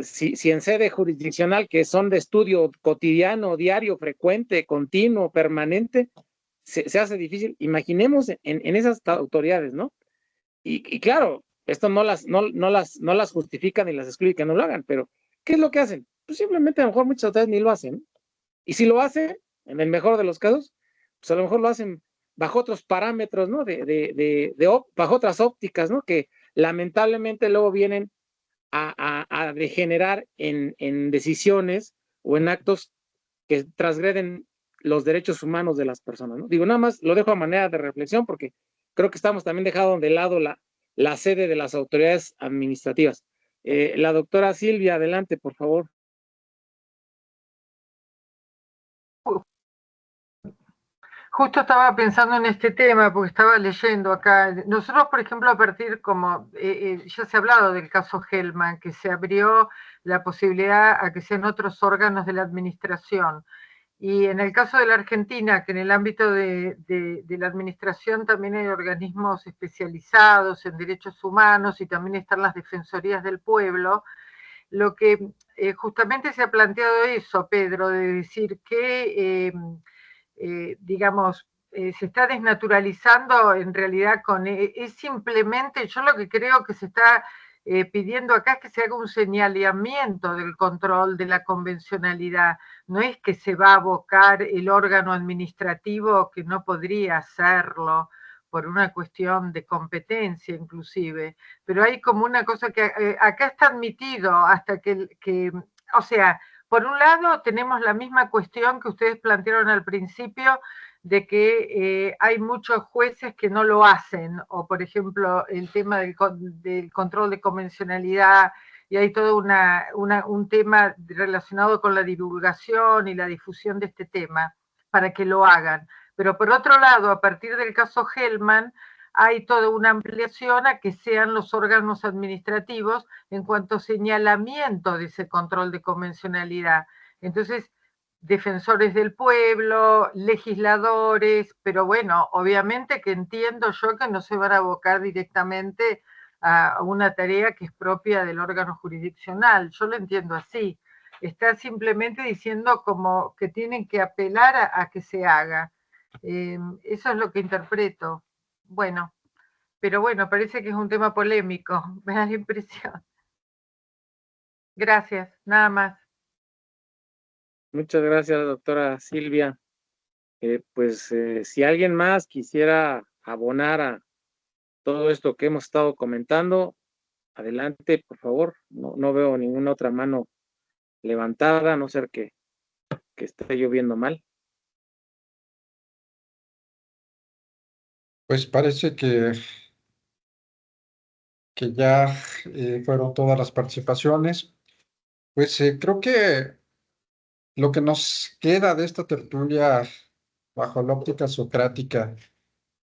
S2: si en sede jurisdiccional, que son de estudio cotidiano, diario, frecuente, continuo, permanente, se hace difícil. Imaginemos en esas autoridades, ¿no? Y claro, esto no las justifica ni las excluye que no lo hagan, pero ¿qué es lo que hacen? Pues simplemente a lo mejor muchas autoridades ni lo hacen, ¿no? Y si lo hacen, en el mejor de los casos, pues a lo mejor lo hacen bajo otros parámetros, ¿no? Bajo otras ópticas, ¿no? Que lamentablemente luego vienen a degenerar en decisiones o en actos que transgreden los derechos humanos de las personas, ¿no? Digo, nada más lo dejo a manera de reflexión porque creo que estamos también dejando de lado la sede de las autoridades administrativas. La doctora Silvia, adelante, por favor.
S5: Justo estaba pensando en este tema porque estaba leyendo acá. Nosotros, por ejemplo, a partir, como ya se ha hablado del caso Hellman, que se abrió la posibilidad a que sean otros órganos de la administración. Y en el caso de la Argentina, que en el ámbito de la administración también hay organismos especializados en derechos humanos y también están las defensorías del pueblo, lo que justamente se ha planteado eso, Pedro, de decir que digamos, se está desnaturalizando en realidad es simplemente, yo lo que creo que se está pidiendo acá es que se haga un señalamiento del control de la convencionalidad, no es que se va a abocar el órgano administrativo que no podría hacerlo por una cuestión de competencia inclusive, pero hay como una cosa que acá está admitido hasta que o sea, por un lado, tenemos la misma cuestión que ustedes plantearon al principio, de que hay muchos jueces que no lo hacen, o por ejemplo, el tema del control de convencionalidad, y hay todo un tema relacionado con la divulgación y la difusión de este tema, para que lo hagan. Pero por otro lado, a partir del caso Hellman, hay toda una ampliación a que sean los órganos administrativos en cuanto a señalamiento de ese control de convencionalidad. Entonces, defensores del pueblo, legisladores, pero bueno, obviamente que entiendo yo que no se van a abocar directamente a una tarea que es propia del órgano jurisdiccional, yo lo entiendo así. Está simplemente diciendo como que tienen que apelar a que se haga. Eso es lo que interpreto. Bueno, pero bueno, parece que es un tema polémico, me da la impresión. Gracias, nada más.
S2: Muchas gracias, doctora Silvia. Si alguien más quisiera abonar a todo esto que hemos estado comentando, adelante, por favor. No veo ninguna otra mano levantada, a no ser que esté lloviendo mal.
S1: Pues parece que ya fueron todas las participaciones. Pues creo que lo que nos queda de esta tertulia bajo la óptica socrática,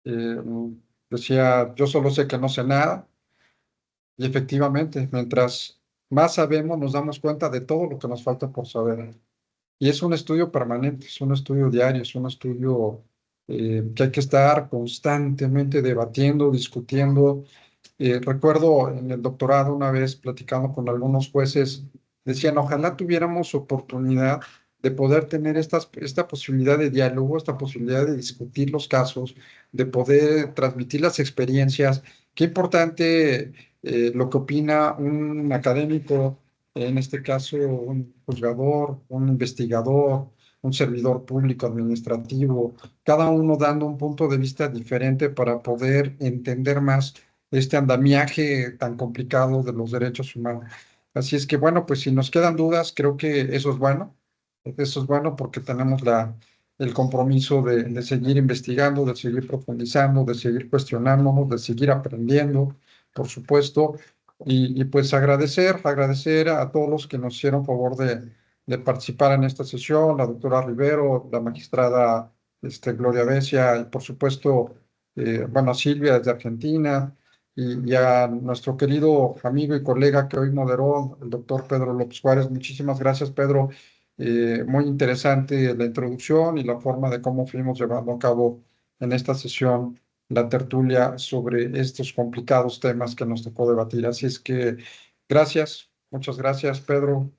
S1: eh, decía, yo solo sé que no sé nada, y efectivamente, mientras más sabemos, nos damos cuenta de todo lo que nos falta por saber. Y es un estudio permanente, es un estudio diario, es un estudio que hay que estar constantemente debatiendo, discutiendo. Recuerdo en el doctorado una vez platicando con algunos jueces, decían, ojalá tuviéramos oportunidad de poder tener esta posibilidad de diálogo, esta posibilidad de discutir los casos, de poder transmitir las experiencias. Qué importante lo que opina un académico, en este caso un juzgador, un investigador, un servidor público administrativo, cada uno dando un punto de vista diferente para poder entender más este andamiaje tan complicado de los derechos humanos. Así es que bueno, pues si nos quedan dudas, creo que eso es bueno porque tenemos el compromiso de seguir investigando, de seguir profundizando, de seguir cuestionándonos, de seguir aprendiendo, por supuesto, y pues agradecer a todos los que nos hicieron favor de participar en esta sesión, la doctora Rivero, la magistrada Gloria Becia, y por supuesto, bueno, Silvia desde Argentina, y a nuestro querido amigo y colega que hoy moderó, el doctor Pedro López Juárez. Muchísimas gracias, Pedro. Muy interesante la introducción y la forma de cómo fuimos llevando a cabo en esta sesión la tertulia sobre estos complicados temas que nos tocó debatir. Así es que gracias, muchas gracias, Pedro.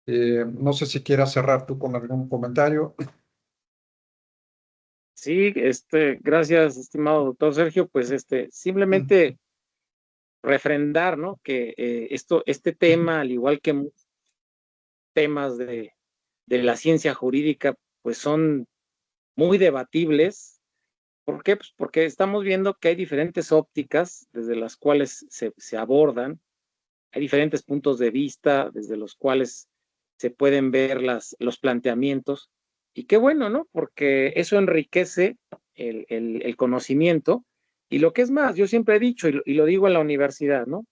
S1: No sé si quieras cerrar tú con algún comentario.
S2: Sí, gracias, estimado doctor Sergio. Pues simplemente refrendar, ¿no? Que este tema, al igual que muchos temas de la ciencia jurídica, pues son muy debatibles. ¿Por qué? Pues porque estamos viendo que hay diferentes ópticas desde las cuales se abordan, hay diferentes puntos de vista desde los cuales se pueden ver los planteamientos. Y qué bueno, ¿no? Porque eso enriquece el conocimiento. Y lo que es más, yo siempre he dicho, y lo digo en la universidad, ¿no?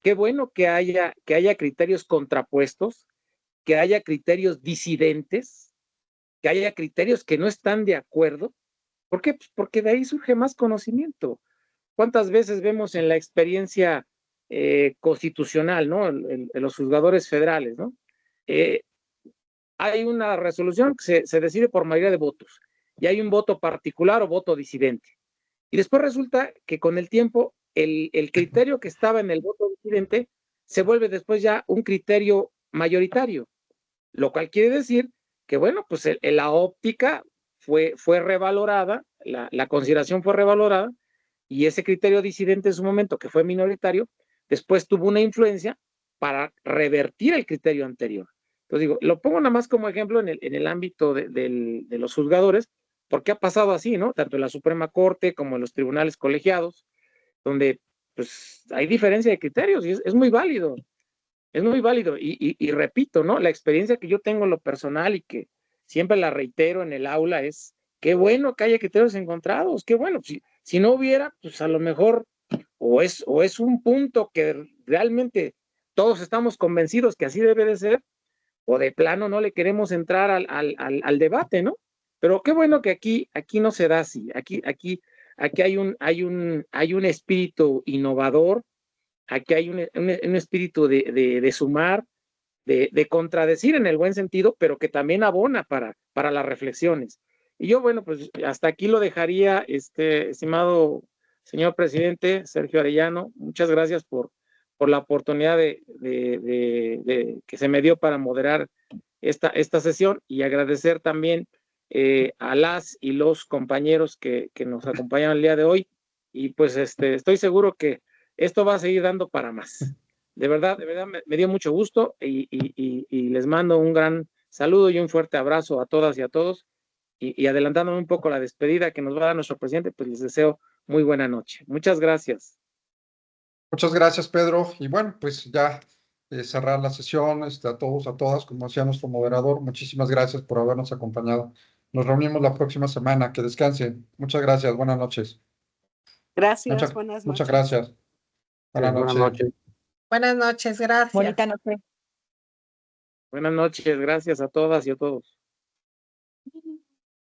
S2: Qué bueno que haya criterios contrapuestos, que haya criterios disidentes, que haya criterios que no están de acuerdo. ¿Por qué? Pues porque de ahí surge más conocimiento. ¿Cuántas veces vemos en la experiencia constitucional, ¿no? En los juzgadores federales, ¿no? Hay una resolución que se decide por mayoría de votos y hay un voto particular o voto disidente. Y después resulta que con el tiempo el criterio que estaba en el voto disidente se vuelve después ya un criterio mayoritario, lo cual quiere decir que, bueno, pues la óptica fue revalorada, la consideración fue revalorada, y ese criterio disidente en su momento, que fue minoritario, después tuvo una influencia para revertir el criterio anterior. Entonces digo, lo pongo nada más como ejemplo en el ámbito de los juzgadores, porque ha pasado así, ¿no? Tanto en la Suprema Corte como en los tribunales colegiados, donde pues hay diferencia de criterios y es muy válido. Es muy válido y repito, ¿no? La experiencia que yo tengo en lo personal y que siempre la reitero en el aula es qué bueno que haya criterios encontrados, qué bueno. Si no hubiera, pues a lo mejor o es un punto que realmente todos estamos convencidos que así debe de ser, o de plano no le queremos entrar al debate, ¿no? Pero qué bueno que aquí no se da así. Aquí hay un espíritu innovador. Aquí hay un espíritu de sumar, de contradecir en el buen sentido, pero que también abona para las reflexiones. Y yo, bueno, pues hasta aquí lo dejaría, estimado señor presidente Sergio Arellano. Muchas gracias por la oportunidad que se me dio para moderar esta sesión, y agradecer también a las y los compañeros que nos acompañan el día de hoy. Y pues estoy seguro que esto va a seguir dando para más. De verdad me dio mucho gusto, y les mando un gran saludo y un fuerte abrazo a todas y a todos. Y adelantándome un poco la despedida que nos va a dar nuestro presidente, pues les deseo muy buena noche. Muchas gracias.
S1: Muchas gracias, Pedro. Y bueno, pues ya cerrar la sesión, a todos, a todas, como decía nuestro moderador, muchísimas gracias por habernos acompañado. Nos reunimos la próxima semana. Que descansen. Muchas gracias. Buenas noches.
S6: Gracias, buenas noches.
S1: Muchas gracias. Buenas noches.
S3: Buenas noches, gracias.
S4: Bonita noche.
S2: Buenas noches, gracias a todas y a todos.